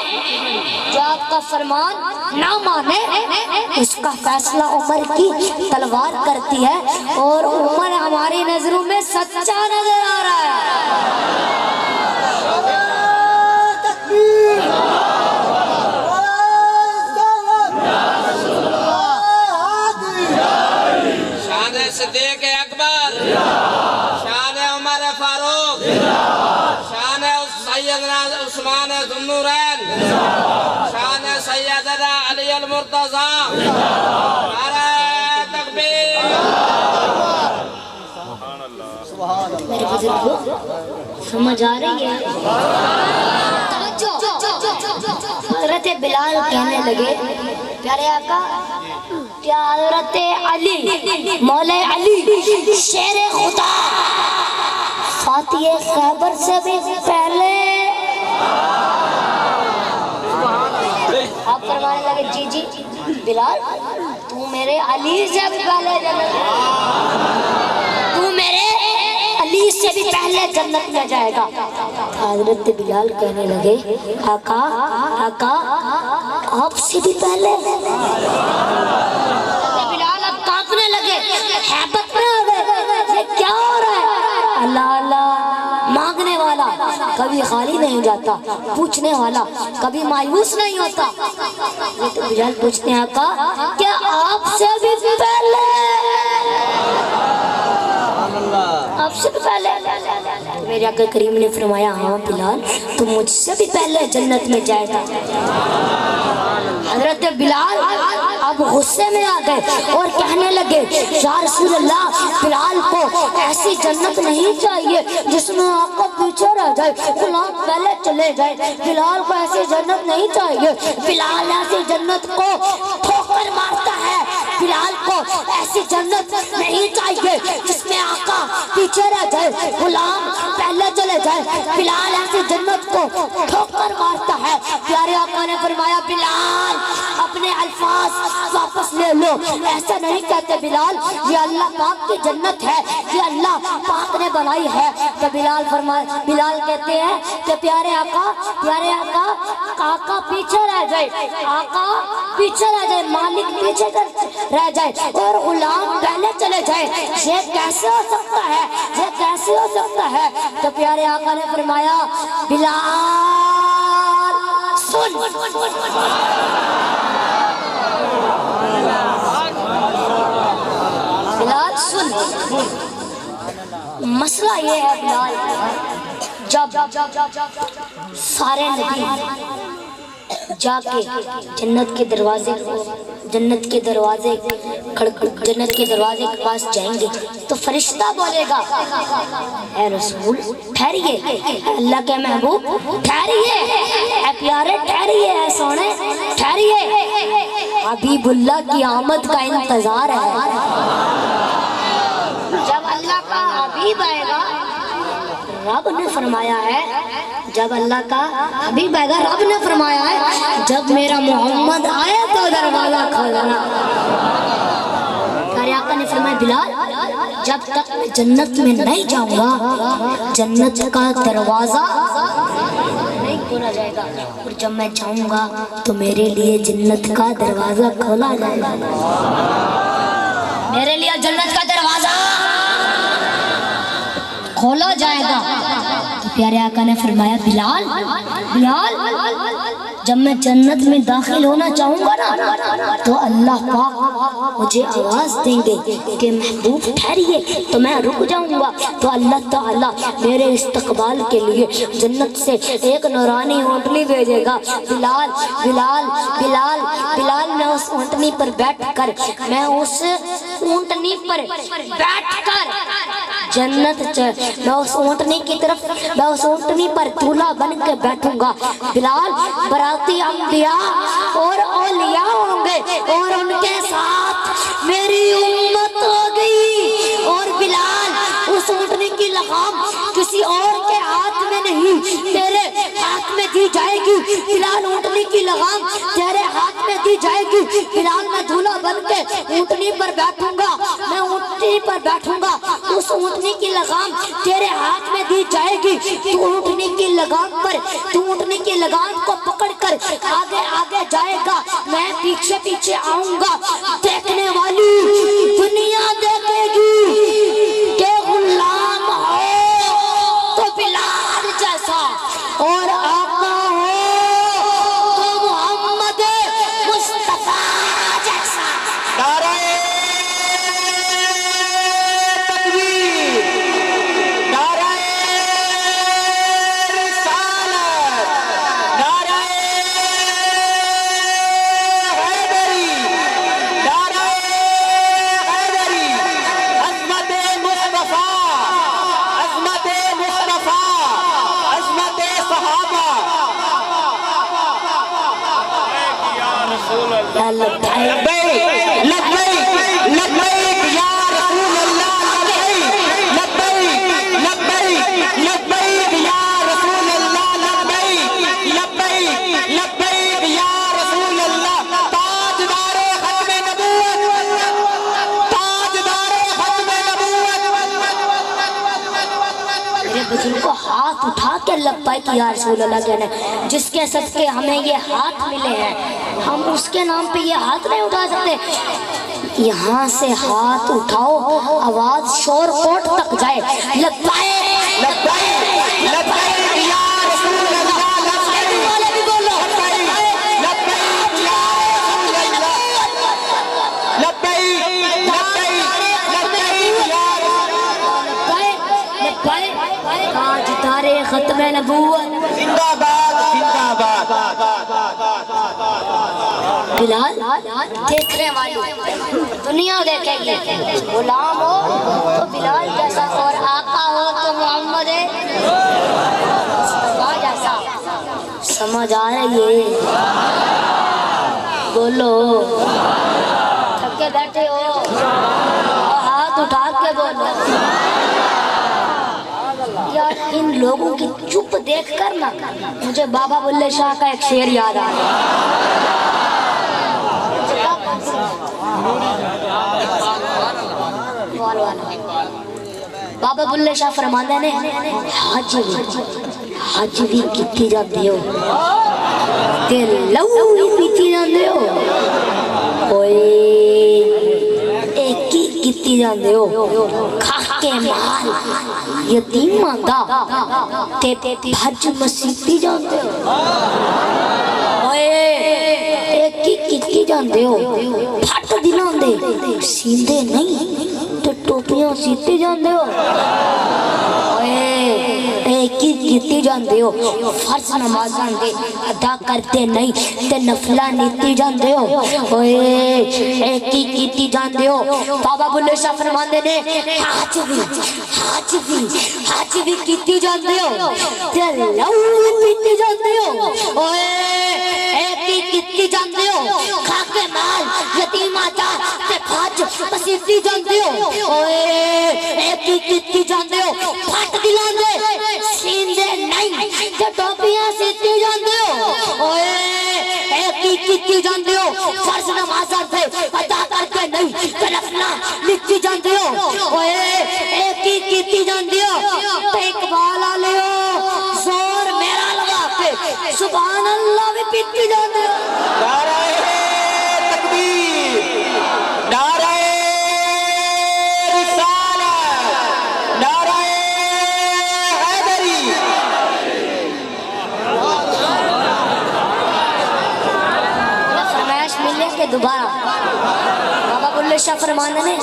جو آپ کا فرمان نہ مانے، اس کا فیصلہ عمر کی تلوار کرتی ہے، اور عمر ہماری نظروں میں سچا نظر آ رہا ہے۔ شان صدیق اکبر، شان عمر فاروق، شان سیدنا عثمان ذو النورین، شان سیدنا علی المرتضی، نعرہ تکبیر۔ میرے بزرگوں سمجھ آ رہی ہے؟ حضرت بلال کہنے لگے پیارے آقا کیا حضرت علی مولا علی شیر خدا فاتح خیبر سے بھی پہلے؟ آپ فرمانے لگے جی جی بلال تو میرے علی سے بھی پہلے جنت، تو میرے علی سے بھی پہلے جنت میں جائے گا۔ حضرت بلال کہنے لگے آقا آپ سے بھی پہلے؟ بلال اب کانپنے لگے، ہیبت میں آ گئے، یہ کیا ہو رہا ہے؟ اللہ اللہ، مانگنے والا کبھی خالی نہیں جاتا، پوچھنے والا کبھی مایوس نہیں ہوتا۔ تو بلال پوچھتے ہیں آقا کیا آپ سے بھی پہلے؟ آپ سے بھی پہلے؟ میرے آقا کریم نے فرمایا ہاں بلال تو مجھ سے بھی پہلے جنت میں جائے گا۔ حضرت بلال اب غصے میں آ گئے اور کہنے لگے یا رسول اللہ بلال کو ایسی جنت نہیں چاہیے جس میں آقا پیچھے رہ جائے، غلام پہلے چلے جائے، بلال کو ایسی جنت نہیں چاہیے، بلال ایسی جنت کو ٹھوکر مارتا ہے، بلال کو ایسی جنت نہیں چاہیے جس میں آقا پیچھے رہ جائے، غلام پہلے چلے جائے، بلال ایسی جنت کو ٹھوکر مارتا ہے۔ پیارے آقا نے فرمایا بلال اپنے الفاظ واپس لے لو، ایسا نہیں کہتے بلال، یہ اللہ پاک کی جنت ہے، یہ اللہ پاک نے بنائی ہے۔ تو بلال کہتے ہیں کہ پیارے آقا آقا پیچھے رہ جائے، آقا پیچھے رہ جائے، مالک پیچھے رہ جائے اور غلام پہلے چلے جائے، یہ کیسے ہو سکتا ہے، یہ کیسے ہو سکتا ہے؟ تو پیارے آقا نے فرمایا بلال سن، بلال سن، مسئلہ یہ ہے بلال جب سارے نبی جا کے جنت کے دروازے کے پاس جائیں گے تو فرشتہ بولے گا اے رسول ٹھہریے، اللہ کے محبوب ٹھہریے، اے پیارے ٹھہریے، اے سونے ٹھہریے، حبیب اللہ کی آمد کا انتظار ہے۔ جب اللہ کا حبیب آئے گا، رب نے فرمایا ہے جب اللہ کا حبیب آئے گا، رب نے فرمایا ہے جب میرا محمد آئے تو دروازہ کھولنا۔ پیارے آقا نے فرمایا بلال جب تک میں جنت میں نہیں جاؤں گا جنت کا دروازہ نہیں کھولا جائے گا، اور جب میں جاؤں گا تو میرے لیے جنت کا دروازہ کھولا جائے گا، میرے لیے جنت کا دروازہ کھولا جائے گا تو پیارے آقا نے فرمایا بلال بلال جب میں جنت میں داخل ہونا چاہوں گا نا تو اللہ پاک مجھے آواز دیں گے کہ محبوب ٹھہریے، تو میں رک جاؤں گا، تو اللہ تعالیٰ میرے استقبال کے لیے جنت سے ایک نورانی اونٹنی بھیجے گا۔ بلال بلال بلال بلال میں اس اونٹنی پر بیٹھ کر جنت میں اس اونٹنی کی طرف میں اس اونٹنی پر دولہا بن کے بیٹھوں گا۔ بلال براتی انبیاء اور اولیاء ہوں گے اور ان کے ساتھ میری امت ہوگی، اور بلال اس اونٹنی کی لگام کسی اور کے ہاتھ میں نہیں تیرے ہاتھ میں دی جائے گی۔ بلال اونٹنی کی لگام تیرے ہاتھ میں دی جائے گی۔ بلال میں دولہا بن کے اونٹنی پر بیٹھوں گا، میں اونٹنی پر بیٹھوں گا، اس اونٹنی کی لگام تیرے ہاتھ میں دی جائے گی۔ تو اونٹنی کی لگام کو پکڑ کر آگے آگے جائے گا، میں پیچھے پیچھے آؤں گا۔ دیکھنے والی دنیا دیکھے گی کہ غلام ہو تو بلال جیسا، اور آقا ہو تو محمد مصطفیٰ جیسا۔ نعرہ تکبیر، نعرہ رسالت، نعرہ حیدری، نعرہ حیدری، عظمت مصطفیٰ، عظمت مصطفیٰ، عظمت صحابہ۔ لبیک لبیک لبیک یا رسول اللہ، لبیک لبیک لبیک یا رسول اللہ، لبیک لبیک لبیک یا رسول اللہ۔ تاجدار ختم نبوت، تاجدار ختم نبوت۔ میرے بزرگ کو ہاتھ اٹھا کے لبیک یا رسول اللہ کہنا ہے، جس کے صدقے ہمیں یہ ہاتھ ملے ہیں، ہم اس کے نام پہ یہ ہاتھ نہیں اٹھا سکتے۔ یہاں سے ہاتھ اٹھاؤ، آواز شور کوٹ تک جائے، لبیک لبیک لبیک یا رسول اللہ، لبیک والے بھی بولو، لبیک یا رسول اللہ، لبیک لبیک لبیک یا تاجدار ختم نبوت۔ زندہ باد، زندہ باد۔ بلال دیکھنے والی دنیا دیکھے گی، غلام ہو تو بلال جیسا، اور آقا ہو تو محمد مصطفیٰ جیسا۔ سمجھ آ رہی ہے؟ بولو، تھکے بیٹھے ہو اور ہاتھ اٹھا کے بولو۔ یار ان لوگوں کی چپ دیکھ کر نا مجھے بابا بلے شاہ کا ایک شعر یاد آ رہا۔ بابا بلے شاہ فرماندے نے حج بھی کیتی جاندی ہو تے لہو بھی پیتی جاندے ہو، ایک ہی کیتی جاندے ہو، کھا کے مال یتیماں دا تے حج مسیتی جاندے ہو، ایک ہی کیتی جاندے ہو، پھٹ دلاں دے سیندے نہیں تے ٹوپیاں سیتے جاندے ہو، ایک ہی کیتی جاندے ہو، فرض نمازاں دے ادا کرتے نہیں تے نفلہ نیتی جاندے ہو، ایک ہی کیتی جاندے ہو۔ بابا بلے شاہ فرماندے نے حج بھی کیتی جاندے ہو تے لہو پیتی جاندے ہو، ایک ہی کیتی جاندے ہو، کھا کے مال یتیماں دا تے حج مسیتی جاندے ہو، ایک ہی کیتی جاندے ہو، پھٹ دلاں دے سیندے نہیں تے ٹوپیاں سیتی جاندے ہو، ایک ہی کیتی جاندے ہو، فرض نمازاں دے ادا کرتے نہیں تے نفلاں لکھی جاندے ہو، ایک ہی کیتی جاندے ہو، تے اقبال والے ہو زور میرا لگا کے سبحان اللہ بھی پیتی جاندے ہو۔ نعرہ تکبیر، نعرہ رسالت، نعرہ دوبارہ بابا بلے شاہ فرمانے نے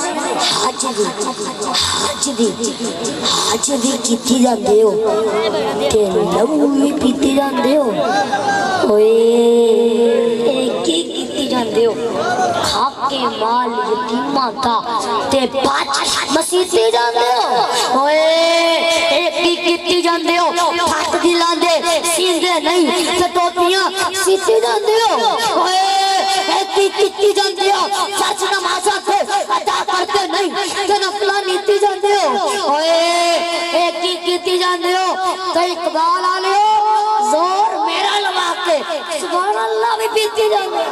حج دی کیتی جاندے ہو تے لہو بھی پیتی جاندے ہو اوئے کی کیتی جاندے ہو کھا کے مال یتیماں کا تے پاچ مسیتے جاندے ہو اوئے کی کیتی جاندے ہو پھٹ دلاندے سیندے نہیں تے ٹوپیاں سیتے جاندے ہو اوئے کی کیتی جاندے ہو فرض نمازاں کو ادا کرتے نہیں تے نفلاں نیتی جاندے ہو اوئے کی کیتی جاندے ہو تے اقبال والے ہو زور میرا لوا کے سبحان اللہ بھی پیتی جاندے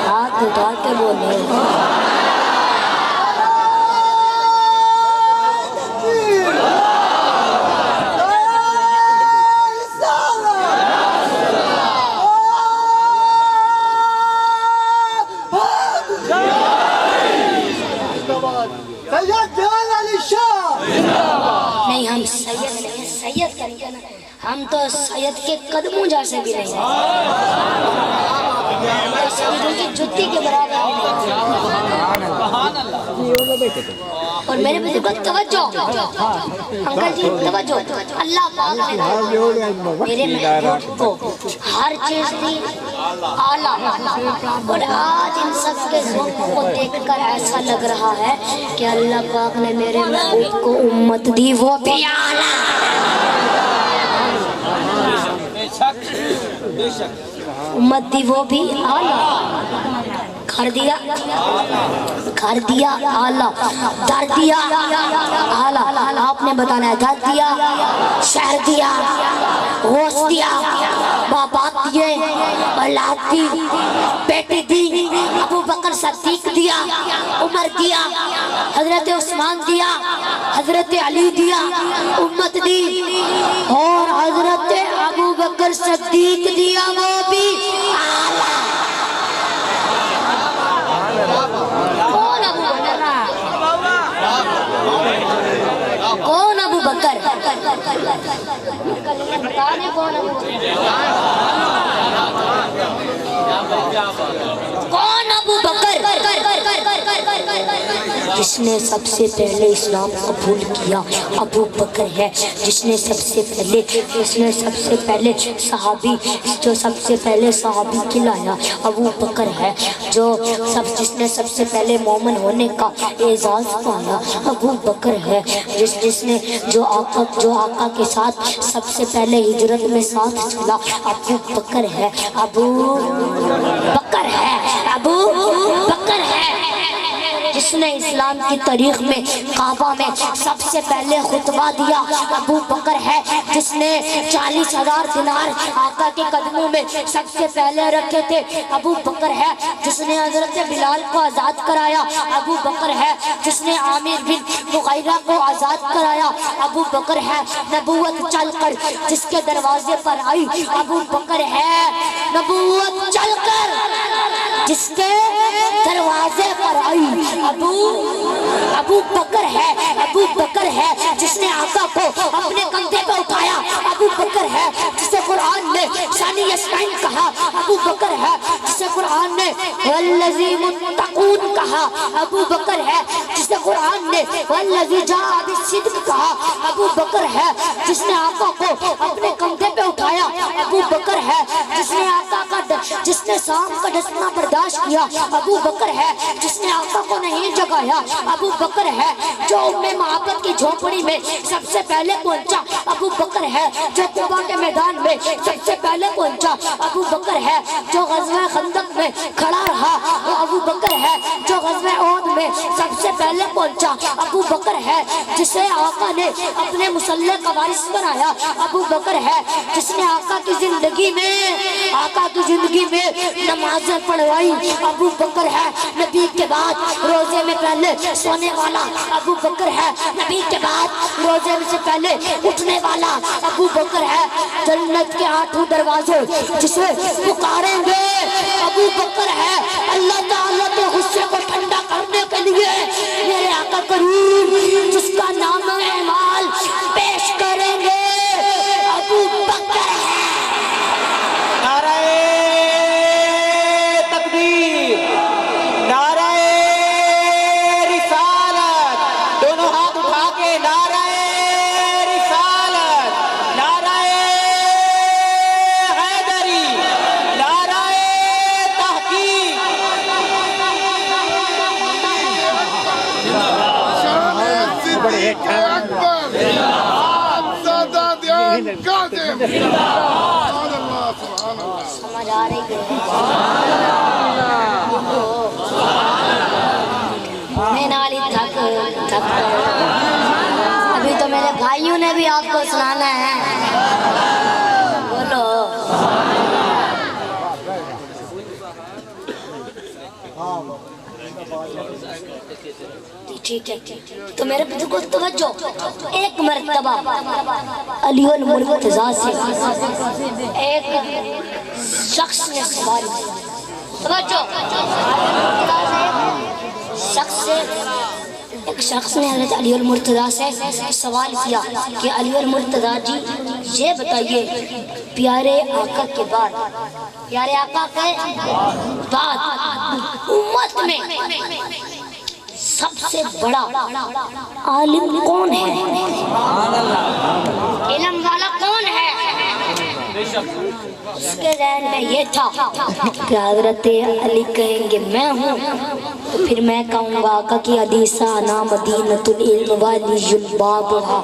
ہاتھ اٹھا کے بولے نہیں ہم سید نہیں سید کریں گے نا ہم تو سید کے قدموں جیسے بھی نہیں سیدوں کی جتی کے برابر اور میرے بزرگ توجہ انکل جی توجہ اللہ پاک نے میرے محبوب کو ہر چیز دی اعلیٰ اور آج ان سب کے ذوق کو دیکھ کر ایسا لگ رہا ہے کہ اللہ پاک نے میرے محبوب کو امت دی وہ بھی اعلیٰ امت دی وہ بھی اعلیٰ کر دیا اعلیٰ در دیا اعلیٰ آپ نے بتانا ہے در دیا شہر دیا غوث دیا بابات دیے اولاد دی بیٹی دی ابو بکر صدیق دیا عمر دیا حضرت عثمان دیا حضرت علی دیا امت دی اور حضرت ابو بکر صدیق دیا وہ بھی اعلیٰ کون ابو بکر بتانے کون ابو بکر جس نے سب سے پہلے اسلام قبول کیا ابو بکر ہے جس نے سب سے پہلے صحابی جو سب سے پہلے صحابی کھلایا ابو بکر ہے جس نے سب سے پہلے مومن ہونے کا اعزاز پایا ابو بکر ہے جس نے جو آقا کے ساتھ سب سے پہلے ہجرت میں ساتھ چلا ابو بکر ہے جس نے اسلام کی تاریخ میں کعبہ میں سب سے پہلے خطبہ دیا ابو بکر ہے جس نے 40,000 دینار آقا کے قدموں میں سب سے پہلے رکھے تھے ابو بکر ہے جس نے حضرت بلال کو آزاد کرایا ابو بکر ہے جس نے عامر بن مغیرہ کو آزاد کرایا ابو بکر ہے نبوت چل کر جس کے دروازے پر آئی ابو بکر ہے نبوت چل کر جس کے دروازے پر آئی ابو بکر ہے جس نے آقا کو اپنے کندھے پہ اٹھایا ابو بکر ہے جسے قرآن نے ثانی یسمعین کہا ابو بکر ہے جسے قرآن نے والذی متقون کہا ابو بکر ہے جسے قرآن نے والذی جاء بالصدق کہا ابو بکر ہے جس نے آقا کو اپنے کندھے پہ اٹھایا ابو بکر ہے جس نے سام کا ڈسنا برداشت کیا ابو بکر ہے جس نے آقا کو نہیں جگایا ابو بکر ہے جو محبت کی جھوپڑی میں سب سے پہلے پہنچا ابو بکر ہے جو قبا کے میدان میں سب سے پہلے پہنچا ابو بکر ہے جو غزوہ خندق میں کھڑا رہا ابو بکر ہے جو غزوہ احد میں سب سے پہلے پہنچا ابو بکر ہے جسے آقا نے اپنے مسلح کا وارث بنایا ابو بکر ہے جس نے آقا کی زندگی میں نمازیں پڑھوائی ابو بکر ہے نبی کے بعد روزے میں پہلے سونے والا ابو بکر ہے نبی کے بعد روزے میں سے پہلے اٹھنے والا ابو بکر ہے جنت کے 8 دروازے جسے پکاریں گے ابو بکر ہے اللہ تعالیٰ کے غصے کو ٹھنڈا کرنے کے لیے میرے آقا کریم جس کا نام اعمال پیش کریں گے ابو بکر ہے نعرہ القادم سبحان اللہ سبحان اللہ سمجھ آ رہی ہے میں نالی تھک ابھی تو میرے بھائیوں نے بھی آپ کو سنانا ہے بولو ٹھیک ہے تو میرے بزرگ کو توجہ ایک مرتبہ علی المرتضیٰ سے ایک شخص نے سوال کیا توجہ ایک شخص نے حضرت علی المرتضیٰ سے سوال کیا کہ علی المرتضیٰ جی یہ بتائیے پیارے آقا کے بعد پیارے آقا کے بعد امت میں سب سے بڑا عالم کون ہے علم والا کون ہے اس کے ذہن میں یہ تھا کہ حضرت علی کہیں گے میں ہوں تو پھر میں کہوں گا آقا کی حدیث انا مدینۃ العلم وعلی البابھا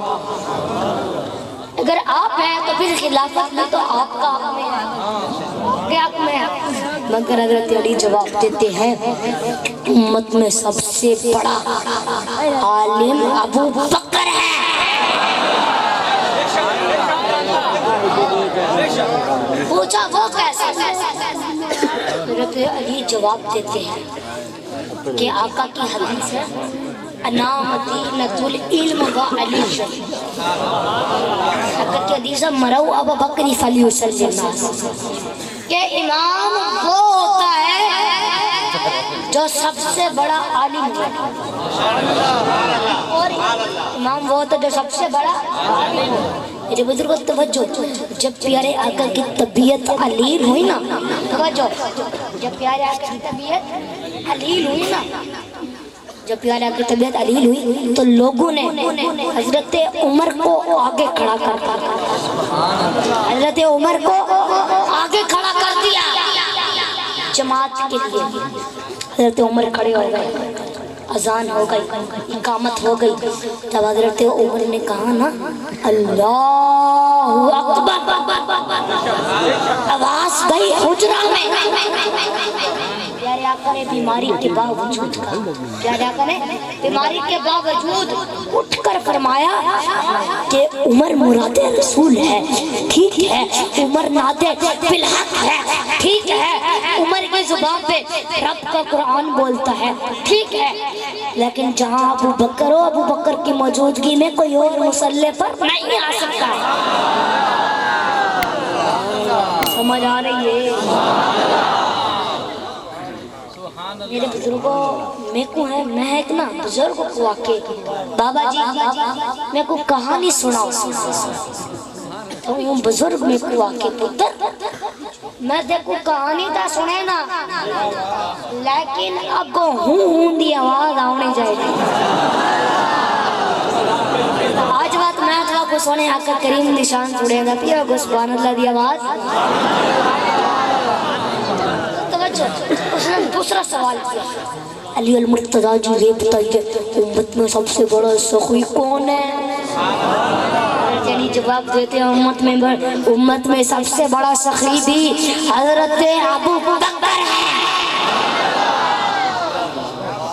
اگر آپ ہیں تو پھر خلافت میں تو آپ کا حق میں ہے کہ حق میں ہے مگر حضرت علی جواب دیتے ہیں امت میں سب سے بڑا عالم ابو بکر ہے پوچھا وہ کیسے حضرت علی جواب دیتے ہیں کہ آقا کی حدیث ہے انا مدینۃ العلم وعلی آقا کی حدیث ہے مرو ابو بکر فلیصلی الناس کہ امام وہ ہوتا ہے جو سب سے بڑا عالم ہے اور امام وہ ہوتا ہے جو سب سے بڑا عالم ہے میرے بزرگوں توجہ جب پیارے آقا کی طبیعت علیل ہوئی نا توجہ جب پیارے آقا کی طبیعت علیل ہوئی نا جب پیارے آقا کی طبیعت علیل ہوئی تو لوگوں نے حضرت عمر کو آگے کھڑا کر حضرت عمر کو آگے کھڑا کر دیا جماعت کے لیے حضرت عمر کھڑے ہو گئے اذان ہو گئی اقامت ہو گئی تب حضرت عمر نے کہا نا اللہ اکبر آواز گئی حجرہ میں پیارے آقا نے بیماری کے باوجود پیارے آقا نے بیماری کے باوجود اٹھ کر فرمایا کہ عمر مراد رسول ہے ٹھیک ہے عمر ناد بالحق ہے ٹھیک ہے عمر کی زبان پہ رب کا قرآن بولتا ہے ٹھیک ہے لیکن جہاں ابو بکر ہو ابو بکر کی موجودگی میں کوئی اور مسلح پر نہیں آ سکتا ہے سمجھ آ رہی ہے میرے بزرگوں میں کو ہے میں ایک نا بزرگ کو آکے بابا جی میں کو کہانی سناؤ تو وہ بزرگ میں کو آکے پتر میں دیکھو کہانی تا سنے نا لیکن اب ہوں دی آواز آنے جائے گی آج بات میں آج کو سنے آقا کریم نشان چھوڑے گا پیا گو سبحان اللہ دی آواز اس نے دوسرا سوال کیا علی المرتضیٰ جی یہ بتائیے امت میں سب سے بڑا سخی کون ہے یعنی جواب دیتے ہیں امت میں سب سے بڑا سخی بھی حضرت ابو بکر ہے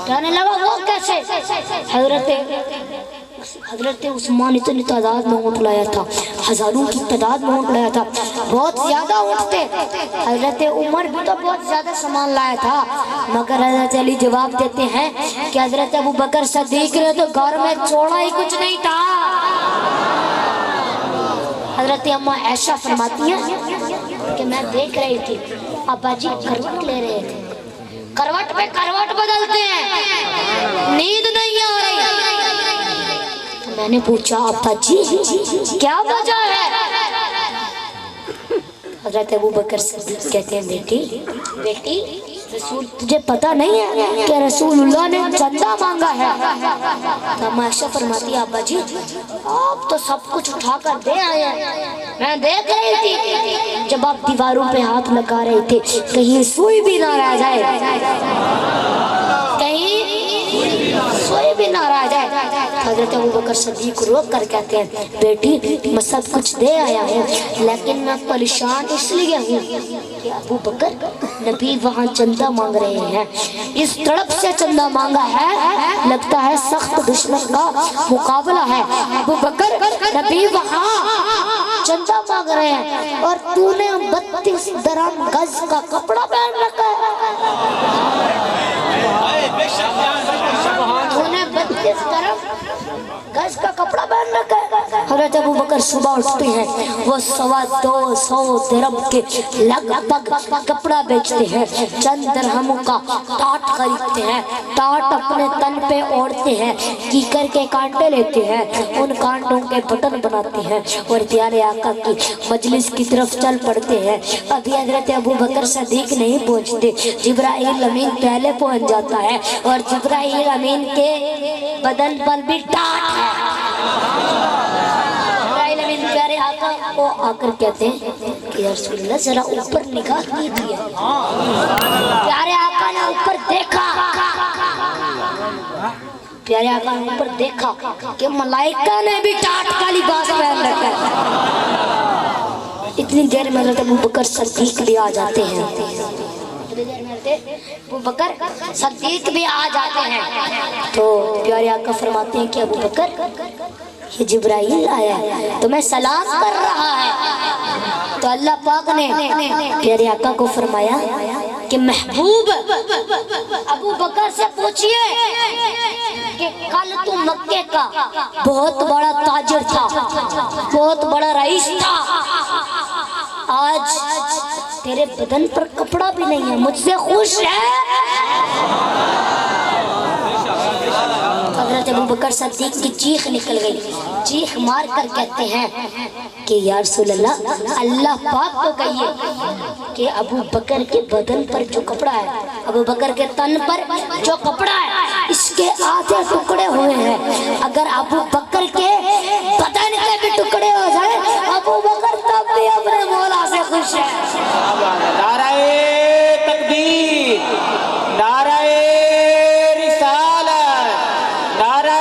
کہنے لگا وہ کیسے حضرت عثمان اتنی تعداد میں اونٹ لایا تھا ہزاروں کی تعداد میں اونٹ لایا تھا بہت زیادہ اونٹ تھے حضرت عمر بھی تو بہت زیادہ سامان لایا تھا مگر حضرت علی جواب دیتے ہیں کہ حضرت ابو بکر صدیق نے تو گھر میں چھوڑا ہی کچھ نہیں تھا حضرت اماں عائشہ فرماتی ہیں کہ میں دیکھ رہی تھی ابا جی کروٹ لے رہے تھے کروٹ پہ کروٹ بدلتے ہیں نیند نہیں آ رہی میں نے پوچھا ابا جی کیا وجہ ہے حضرت ابو بکر صدیق کہتے ہیں بیٹی رسول تجھے پتا نہیں ہے کہ رسول اللہ نے چندہ مانگا ہے تو عائشہ فرماتی ہے ابا جی آپ تو سب کچھ اٹھا کر دے آئے ہیں میں دیکھ رہی تھی جب آپ دیواروں پہ ہاتھ لگا رہے تھے کہیں سوئی بھی نہ رہ جائے کہیں سوئی بھی نہ رہ جائے حضرت ابوبکر صدیق روک کر کہتے ہیں بیٹی میں سب کچھ دے آیا ہوں لیکن میں پریشان اس لیے ہوں کہ ابوبکر نبی وہاں چندہ مانگ رہے ہیں، اس طرف سے چندہ مانگا ہے، لگتا ہے سخت دشمن کا مقابلہ ہے۔ ابوبکر نبی وہاں چندہ مانگ رہے ہیں اور تو نے 32 درہم گز کا کپڑا پہن رکھا ہے، تو نے 32 درہم گز کا کپڑا پہن رکھا ہے۔ حضرت ابوبکر صبح اٹھتے ہیں، وہ 250 درہم کے لگ بھگ کپڑا بیچتے ہیں، چند درہموں کا ٹاٹ خریدتے ہیں، ٹاٹ اپنے تن پہ اوڑھتے ہیں، کیکر کے کانٹے لیتے ہیں، ان کانٹوں کے بٹن بناتے ہیں اور پیارے آقا کی مجلس کی طرف چل پڑتے ہیں۔ ابھی حضرت ابوبکر صدیق نہیں پہنچتے، جبرائیل امین پہلے پہنچ جاتا ہے اور جبرائیل امین کے بدن پر بھی ٹاٹ ہے۔ جبرائیل امین پیارے آقا کو آ کر کہتے ہیں کہ یا رسول اللہ ذرا اوپر نگاہ کیجئے۔ پیارے آقا نے اوپر دیکھا، پیارے آقا نے اوپر دیکھا کہ ملائکہ نے بھی ٹاٹ کا لباس پہن رکھا ہے۔ اتنی دیر میں حضرت ابوبکر صدیق بھی آ جاتے ہیں، ابوبکر صدیق بھی آ جاتے ہیں تو پیارے آقا فرماتے ہیں کہ ابوبکر یہ جبرائیل آیا ہے تمہیں سلام کر رہا ہے۔ تو اللہ پاک نے پیارے آقا کو فرمایا کہ محبوب ابوبکر سے پوچھئے کہ کل تو مکے کا بہت بڑا تاجر تھا، بہت بڑا رئیس تھا، آج تیرے بدن پر کپڑا بھی نہیں ہے، مجھ سے خوش ہے؟ حضرت ابوبکر صدیق کی چیخ نکل گئی، چیخ مار کر کہتے ہیں کہ یا رسول اللہ اللہ پاک کو کہیے کہ ابوبکر کے بدن پر جو کپڑا ہے، ابوبکر کے تن پر جو کپڑا ہے اس کے آدھے ٹکڑے ہوئے ہیں، اگر ابوبکر کے بدن کے بھی ٹکڑے ہو جائے ابوبکر تب بھی اپنے مولا سے خوش ہے۔ نعرہ تکبیر، نعرہ رسالت، نعرہ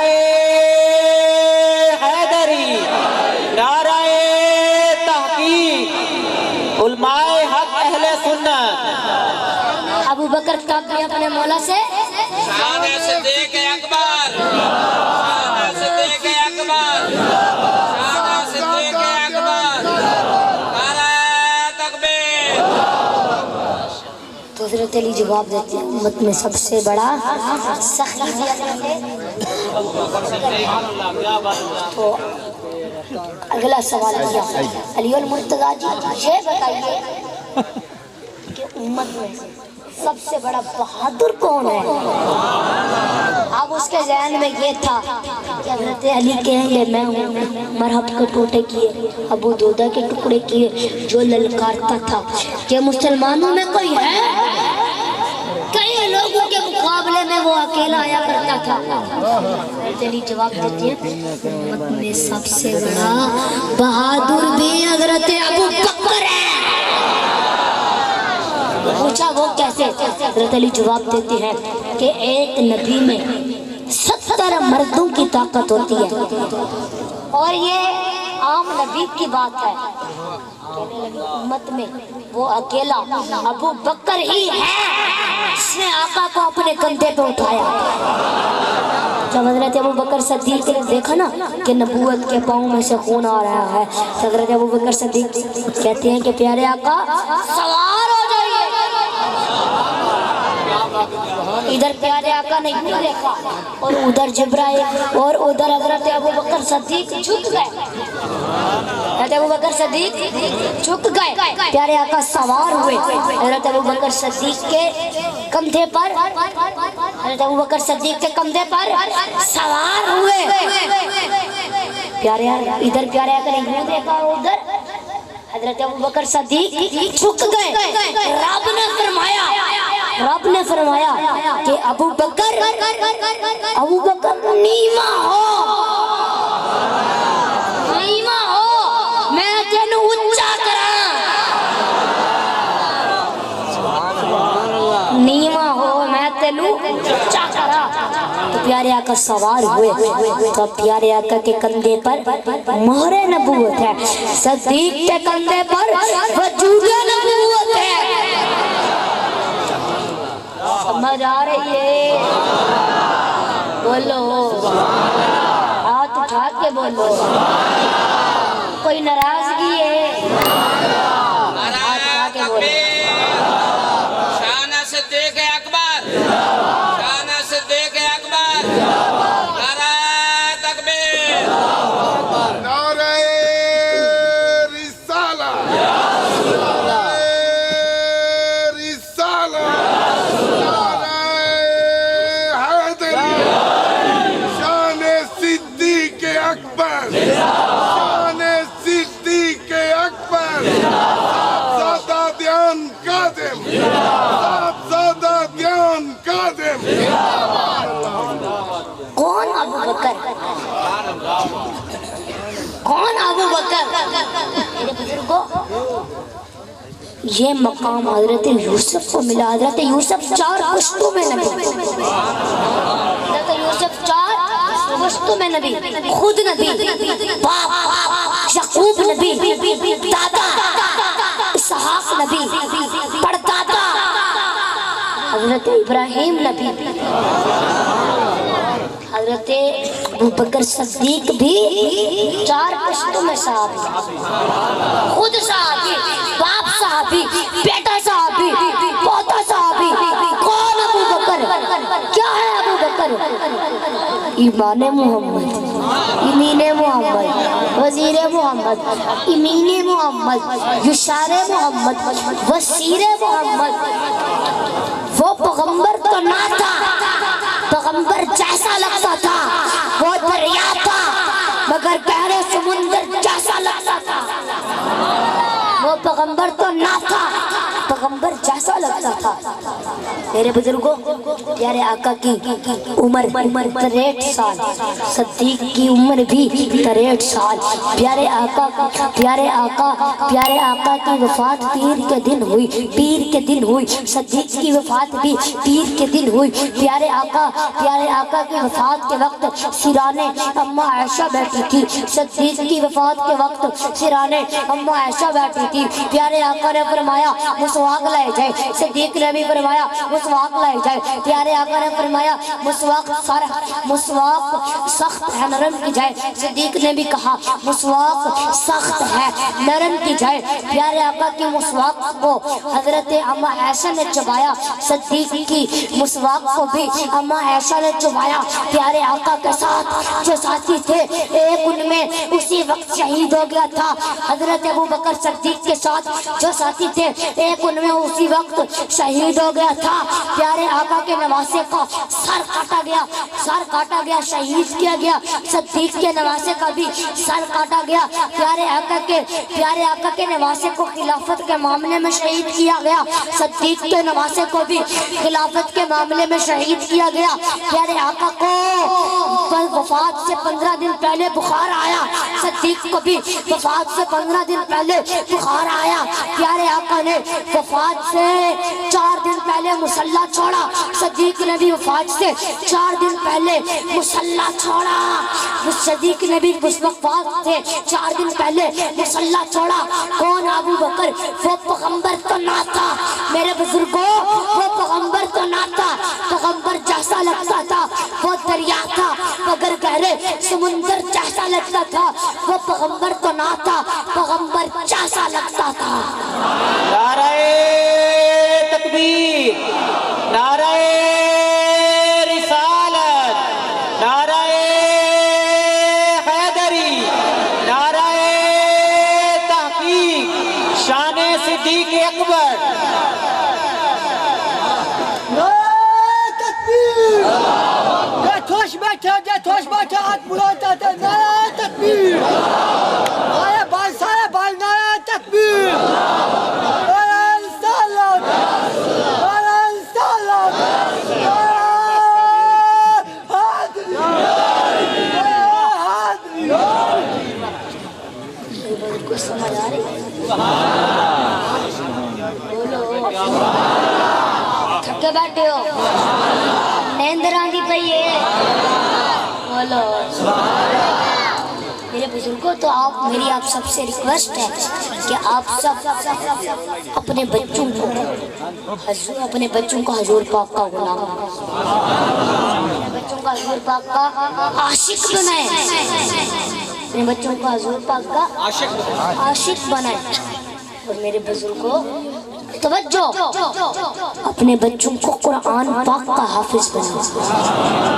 حیدری، نعرہ تحقیق، علماء حق اہل سنت۔ ابوبکر تب بھی اپنے مولا سے شان صدیق اکبر، شان صدیق اکبر، شان صدیق اکبر، نعرہ تکبیر۔ تو حضرت علی جواب دیتے ہیں امت میں سب سے بڑا سخی تو اگلا سوال کیا علی المرتضیٰ جی یہ بتائیے کہ امت میں سب سے بڑا بہادر کون ہے؟ اب اس کے ذہن میں یہ تھا کہ حضرت علی کہیں گے میں ہوں، مرحب کے ٹوٹے کیے، ابو دودہ کے ٹکڑے کیے، جو للکارتا تھا کہ مسلمانوں میں کوئی ہے؟ کئی لوگوں کے مقابلے میں وہ اکیلا آیا کرتا تھا۔ حضرت علی جواب دیتے ہیں امت میں سب سے بڑا بہادر بھی حضرت ابو بکر ہے۔ پوچھا وہ کیسے؟ حضرت علی جواب دیتے ہیں کہ ایک نبی میں 70 مردوں کی طاقت ہوتی ہے اور یہ عام نبی کی بات ہے، امت میں وہ اکیلا ابو بکر ہی ہے جس نے آقا کو اپنے کندھے پہ اٹھایا۔ جب حضرت ابو بکر صدیق نے دیکھا نا کہ نبوت کے پاؤں میں سے خون آ رہا ہے، حضرت ابو بکر صدیق کہتے ہیں کہ پیارے آقا سوار ہو جائیے۔ ادھر پیارے آقا نے یوں دیکھا اور ادھر جبرائیل اور ادھر حضرت ابو بکر صدیق جھک گئے، حضرت ابو بکر صدیق جھک گئے، پیارے آقا سوار ہوئے حضرت ابو بکر صدیق کے کندھے پر، حضرت ابو بکر صدیق کے کندھے پر سوار ہوئے۔ ادھر پیارے آقا نے یوں دیکھا اور ادھر حضرت ابو بکر صدیق جھک گئے۔ رب نے فرمایا کہ ابو بکر نیما ہو میں تینوں اونچا کراں، نیما ہو میں تینوں اونچا کراں۔ تو پیارے آقا سوار ہوئے تو پیارے آقا کے کندھے پر مہر نبوت ہے، صدیق کے کندھے پر وجود نبوت ہے۔ سمجھ آ رہی ہے؟ بولو، ہاتھ اٹھا کے بولو، کوئی ناراضگی ہے؟ ہاتھ اٹھا کے بولو۔ شان صدیق اکبر، شان صدیق اکبر، نعرہ تکبیر، نعرہ رسالہ، نعرہ رسالہ، نعرہ حیدری، شان صدیق اکبر، شان صدیق اکبر، صاحبزادہ دیان قادم، صاحبزادہ دیان قادم۔ کون ابو بکر؟ کون ابو بکر؟ میرے بزرگوں، یہ مقام حضرت یوسف کو ملا۔ حضرت یوسف 4 پشتوں میں نبی، حضرت یوسف 4 پشتوں میں نبی، خود نبی، باپ یعقوب نبی، دادا اسحاق نبی، پردادا حضرت ابراہیم نبی، حضرت ابوبکر صدیق بھی 4 پشتوں میں صحابی، خود صحابی، باپ صحابی، بیٹا صحابی، پوتا صحابی۔ کون ابو بکر؟ کیا ہے ابو بکر؟ ایمان محمد، امین محمد، وزیر محمد، امین محمد، یشار محمد، وزیر محمد۔ وہ پیغمبر تو نہ تھا، پیغمبر جیسا لگتا تھا، وہ دریا تھا مگر گہرے سمندر جیسا لگتا تھا۔ وہ پیغمبر تو نہ تھا، پیغمبر جیسا لگتا تھا۔ میرے بزرگوں، پیارے آقا کی عمر 63 سال، صدیق کی عمر بھی 63 سال۔ پیارے آقا کی وفات پیر کے دن ہوئی، پیر کے دن ہوئی۔ صدیق کی وفات بھی پیر کے دن ہوئی۔ پیارے آقا کی وفات کے وقت سرانے اماں عائشہ بیٹھی تھی، صدیق کی وفات کے وقت سرانے اماں عائشہ بیٹھی تھی۔ پیارے آقا نے فرمایا مسواک لائے جائے، صدیق نے بھی فرمایا مسواک لائے جائے۔ پیارے آقا نے فرمایا مسواک سخت ہے، نرم کی جائے، صدیق نے بھی کہا مسواک سخت ہے، نرم کی جائے۔ پیارے آقا کی مسواک کو حضرت اماں عائشہ نے چبایا، صدیق کی مسواک کو بھی اماں عائشہ نے چبایا۔ پیارے آقا کے ساتھ جو ساتھی تھے، ایک ان میں اسی وقت شہید ہو گیا تھا۔ حضرت ابوبکر صدیق کے ساتھ جو ساتھی تھے، ایک ان میں اسی وقت شہید ہو گیا تھا۔ پیارے آقا کے نواسے کا سر کاٹا گیا، شہید کیا گیا۔ صدیق کے نواسے کا بھی سر کاٹا گیا۔ پیارے آقا کے نواسے کو خلافت کے معاملے میں شہید کیا گیا، صدیق کے نواسے کو بھی خلافت کے معاملے میں شہید کیا گیا۔ پیارے آقا کو وفات سے 15 دن پہلے بخار آیا، صدیق کو بھی وفات سے 15 دن پہلے بخار آیا۔ پیارے آقا نے وفات سے 4 دن پہلے مصلی چھوڑا، صدیق نے بھی وفات سے 4 دن پہلے مصلی چھوڑا۔ صدیق نے بھی وفات سے 4 دن پہلے مصلی چھوڑا۔ کون ابو بکر؟ وہ پیغمبر تو نہ تھا میرے بزرگوں، وہ پیغمبر تو نہ تھا، پیغمبر جیسا لگتا تھا، وہ دریا تھا مگر گہرے سمندر جیسا لگتا تھا۔ وہ پیغمبر تو نہ تھا، پیغمبر جیسا لگتا تھا۔ نعرہ تکبیر، نعرہ رسالت، نعرہ حیدری، نعرہ تحقیق، شان صدیق اکبر۔ جتوش بیٹھے ہاتھ بلاتا تھا، نعرہ تکبیر، سارے بھائی نعرہ تکبیر، نعرہ رسالت، نعرہ رسالت، نعرہ حیدری، نعرہ حیدری۔ کچھ سمجھ آ رہی ہے؟ بولو، تھکے بیٹھے ہو؟ نیندر آندی پئی ہے بولو میرے بزرگوں تو میری آپ سب سے ریکویسٹ ہے کہ آپ سب اپنے بچوں کو حضور پاک کا غلام اپنے بچوں کو حضور پاک کا عاشق بنائیں اپنے بچوں کو حضور پاک کا عاشق بنائیں اور میرے بزرگوں توجہ اپنے بچوں کو قرآن پاک کا حافظ بنائیں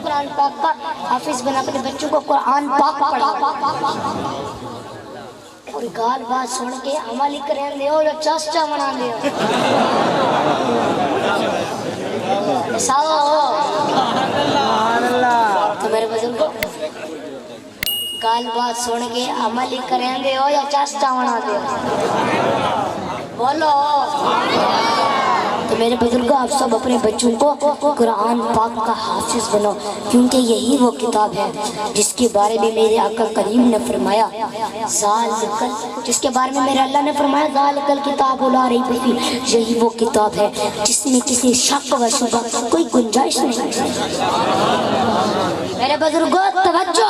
قرآن پاک کا حافظ بنا اپنے بچوں کو قرآن پاک پڑھا اور گال بات سن کے عملی کریں دے اور چاسٹا بنا دے تو میرے بزرگوں گال بات سن کے عملی کریں دے ہو یا چاسٹا بنا دے بولو تو میرے بزرگوں آپ سب اپنے بچوں کو قرآن پاک کا حافظ بنو کیونکہ یہی وہ کتاب ہے جس کے بارے میں میرے آقا کریم نے فرمایا جس کے بارے میں میرے اللہ نے فرمایا ذالک الکتاب لا ریب فیہ یہی وہ کتاب ہے جس میں کسی شک و شبہ کوئی گنجائش نہیں میرے بزرگوں توجہ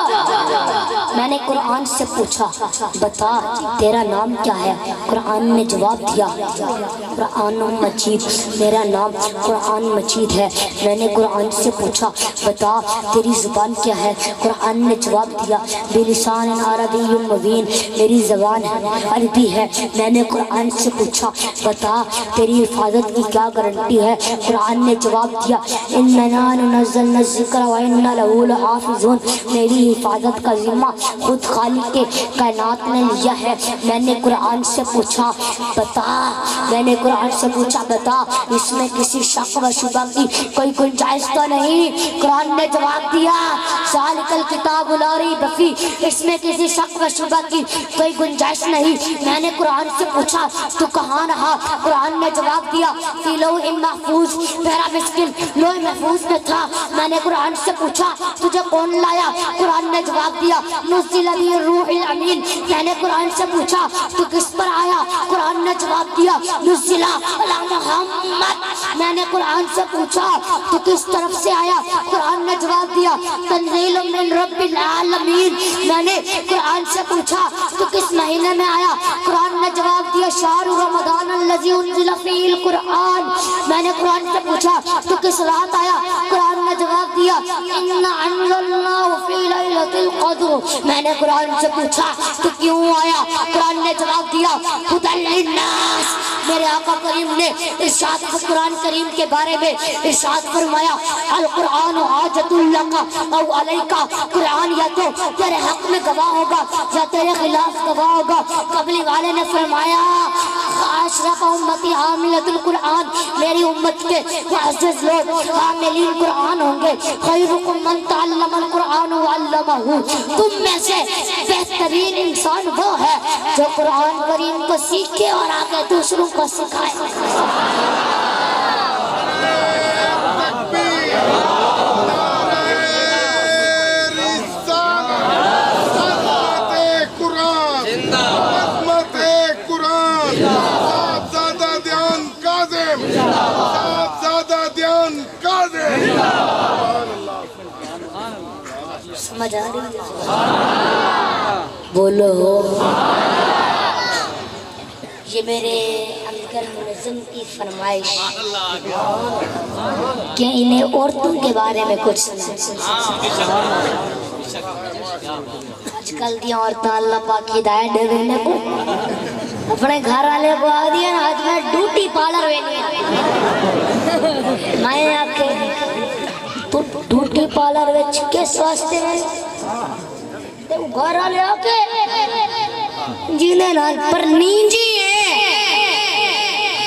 میں نے قرآن سے پوچھا بتا تیرا نام کیا ہے قرآن نے جواب دیا قرآن مجید میرا نام قرآن مجید ہے میں نے قرآن سے پوچھا بتا تیری زبان کیا ہے قرآن نے جواب دیا بلسان عربی مبین میری زبان عربی ہے میں نے قرآن سے پوچھا بتا تیری حفاظت کی کیا گارنٹی ہے قرآن نے جواب دیا اننا ننزلنا الذکر وإنا لہ لحافظون میری حفاظت کا ذمہ خود خالق کائنات نے لیا ہے میں نے قرآن سے پوچھا بتا اس میں کسی شک و شبہ کی کوئی گنجائش تو نہیں قرآن نے جواب دیا ذالک الکتاب لا ریب فیہ اس میں کسی شک و شبہ کی کوئی گنجائش نہیں میں نے قرآن سے پوچھا تو کہاں رہا قرآن نے جواب دیا فی لوح محفوظ پہلا مسکن لوح محفوظ میں تھا میں نے قرآن سے پوچھا تجھے کون لایا قرآن نے جواب دیا نزل به الروح الامین میں نے قرآن سے پوچھا تو کس پر آیا قرآن نے جواب دیا نزل علی محمد میں نے قرآن سے پوچھا تو کس طرف سے آیا قرآن نے جواب دیا تنزیل من رب العالمین میں نے قرآن سے پوچھا تو کس مہینے میں آیا قرآن نے جواب دیا شہر رمضان الذی انزل فیہ القرآن میں نے قرآن سے پوچھا تو کس رات آیا قرآن نے جواب دیا انا انزلناہ فی لیلۃ القدر میں نے قرآن سے پوچھا تو کیوں آیا قرآن نے جواب دیا ھدی للناس میرے آقا کریم نے ارشاد قرآن کریم کے بارے میں ارشاد فرمایا القرآن حاجت لک او علیک قرآن یا تو تیرے حق میں گواہ ہوگا یا تیرے خلاف گواہ ہوگا قبلی والے نے فرمایا اشرف امتی حاملۃ القرآن میری امت کے معزز لوگ حاملین قرآن ہوں گے خیرکم من تعلم القرآن وعلمہ تم میں سے بہترین انسان وہ ہے جو قرآن کریم کو سیکھے اور آگے دوسروں کو سکھائے سمجھ آ رہی ہے بولو یہ میرے امگر منظم کی فرمائش کہ انہیں عورتوں کے بارے میں کچھ آج کل دیا عورتیں اللہ پاک ہدایت دے دینے کو اپنے گھر والے کو آ دیا آج میں ڈیوٹی پارلر میں آکے تو ڈیوٹی پارلر وچ کس واسطے ہیں گھر والے آکے جنہیں نال پر نیجی ہیں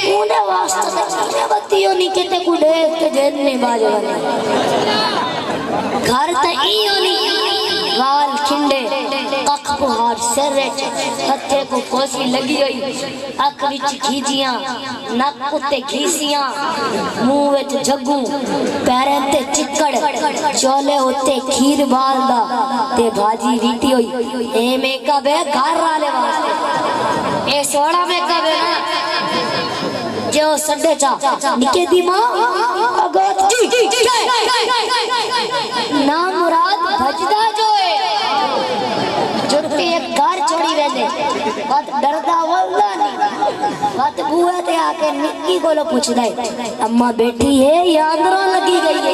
انہیں واسطے چلے بتیوں نہیں کہتے کو دیکھ کے جیت نہیں باجے گھر تا ایوں نہیں وال کھنڈے کک پہاڑ سر رچ ہتھے کو کوسی لگی ہوئی اک وچ کھیجیاں نک اتے گھیسیاں منہ وچ جھگوں پیریں تے چکڑ چولے اتے کھیر بال دا تے بھاجی ریٹی ہوئی اے میک اپ ہے گھر والے واسطے اے سوڑا میک اپ ہے جو سنڈے چا نکے دی ماں اگوت جی نا مراد بھجدہ جو ہے جتے ایک گھر چوڑی ویندے بات ڈردہ والدہ نہیں بات بوئے تے آکے نکی کو لو پوچھ دائے اماں بیٹھی ہے یا اندروں لگی گئی ہے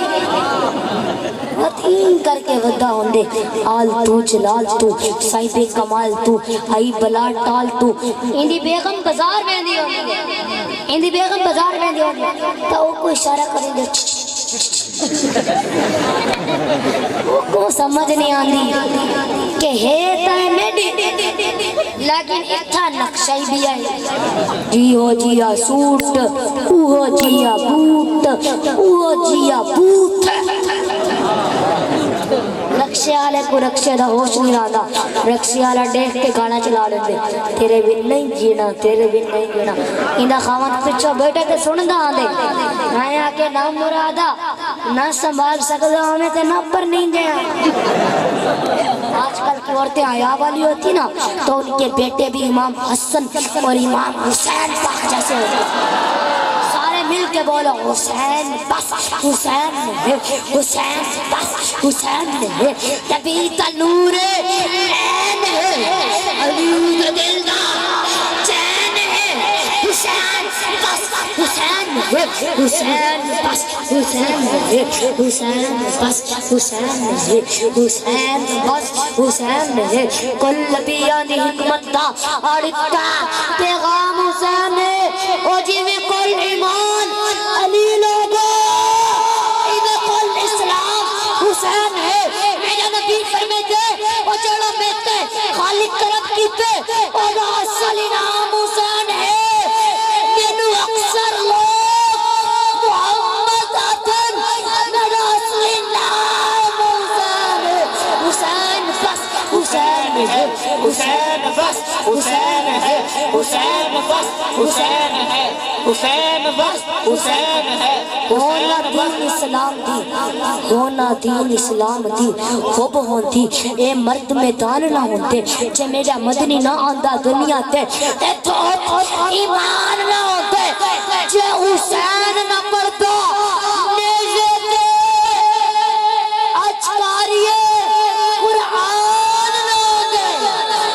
این کر کے ودا ہوندے آل تو جلال تو صاحب کمال تو آئی بلا ٹال تو اندی بیگم بازار میں دی ہوندی اندی بیگم بازار میں دی ہوندی تو وہ کوئی اشارہ کریں دے وہ سمجھ نہیں آندی کہ ہے تائے میڈی لیکن اتھا نقشہ ہی بھی آئی جی ہو جیا سوٹ اوہ جیا بوٹ اوہ جیا بوت رکشے آلے کو رکشے دا ہوش نہیں آدھا رکشے آلہ دیکھ کے گانا چلا لیندے تیرے بھی نہیں جینا تیرے بھی نہیں جینا اندہ خواہاں پچھو بیٹھے کے سنندہ آدھے آئے آکے نام مرادہ نہ سنبھال سکتا ہمیں تے نہ پر نہیں جیا آج کل کی عورتیں آیا والی ہوتی نا تو ان کے بیٹے بھی امام حسن اور امام حسین پاک جیسے ہوتے مل کے بولو حسین بس حسین ہے حسین بس حسین ہے نبی تنور عین ہے علیہ دل دا چین ہے حسین بس حسین ہے حسین بس حسین ہے حسین بس حسین ہے حسین بس حسین ہے کل بیانی حکمت دا اڑتا پیغام حسین ہے او جی میں کل ایمان علی لوگو ایدہ کل اسلام حسین ہے میرا نبی فرمیتے او جڑا بیتے خالق کرب کیتے اور اصل نام حسین ہے مینو اکثر لوگ محمد آتن میرا اصل نام حسین ہے حسین بس حسین ہے حسین بس حسین ہے حسین بس حسین ہے حسین بس حسین ہے ہونا دین اسلام دی ہونا دین اسلام دی خوب ہوندی اے مرد میدان نہ ہوندے جے میرا مدنی نہ آندہ دنیا تے تو ایمان نہ ہوندے جے حسین نہ پڑھتا نیزے تے اچکاریے قرآن نہ ہوندے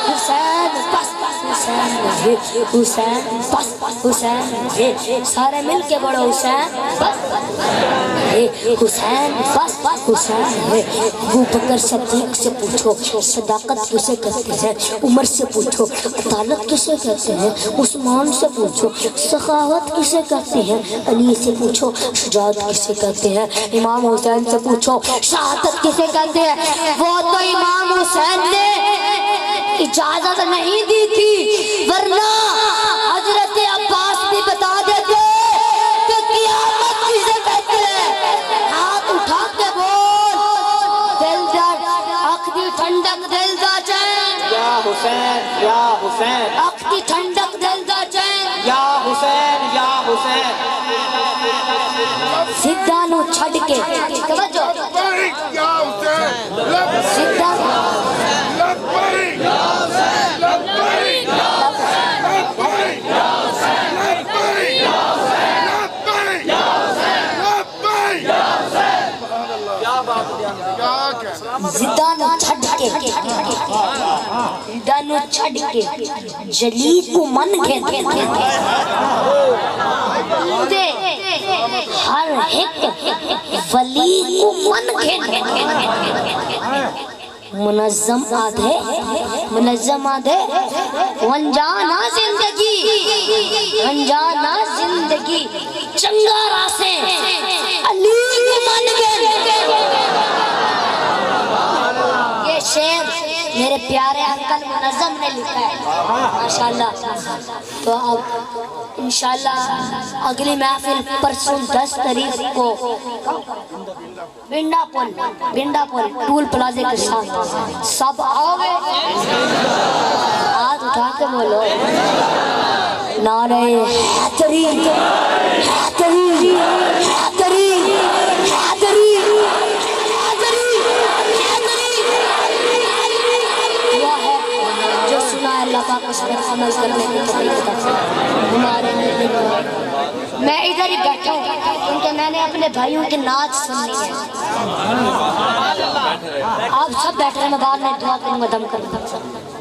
حسین بس حسین ہے حسین بس حسین ہے سارے مل کے بڑھو حسین بس حسین بس حسین ہے ابو بکر صدیق سے پوچھو صداقت کسے کہتے ہیں عمر سے پوچھو عدالت کسے کہتے ہیں عثمان سے پوچھو سخاوت کسے کہتے ہیں علی سے پوچھو شجاعت کسے کہتے ہیں امام حسین سے پوچھو شہادت کسے کہتے ہیں وہ تو امام حسین نے اجازت نہیں دی تھی ورنہ حضرت عباس بھی بتا دیتے کہ قیامت کسے کہتے ہیں ہاتھ اٹھا کے بول دل دا آنکھ دی ٹھنڈک دل دا چین یا حسین یا حسین آنکھ دی ٹھنڈک دل دا چین یا حسین یا حسین سدھا نو چھڑ کے توجہ لبیک یا حسین لبیک سدھا لبیک یا حسین لبیک یا حسین لبیک یا حسین لبیک یا حسین لبیک یا حسین لبیک یا حسین کیا بات کیا کہ زدہ نو چھڑ کے زدہ نو چھڑ کے جلی کو من کہتے ہیں دے ہر ایک ولی کو من کہتے ہیں منظم آدھے ونجانا زندگی چنگا راسے علی کو من کہتے ہیں یہ شعر میرے پیارے انکل منظم نے لکھا ہے ماشاءاللہ تو اب انشاءاللہ اگلی محفل پرسوں 10 تاریخ کو بنڈا پول ٹول پلازے کے ساتھ سب آؤ گے ہاتھ اٹھا کے بولو نعرہ حیدری حیدری حیدری حیدری جو سنا ہے اللہ پاک اس پر عمل کرنے کی توفیق عطا فرمائے ہمارے لیے دعا۔ میں ادھر ہی بیٹھا ہوں کیونکہ میں نے اپنے بھائیوں کی نعت سننی ہے۔ آپ سب بیٹھ رہے ہیں، میں بعد میں دعا کروں گا دم کروں گا۔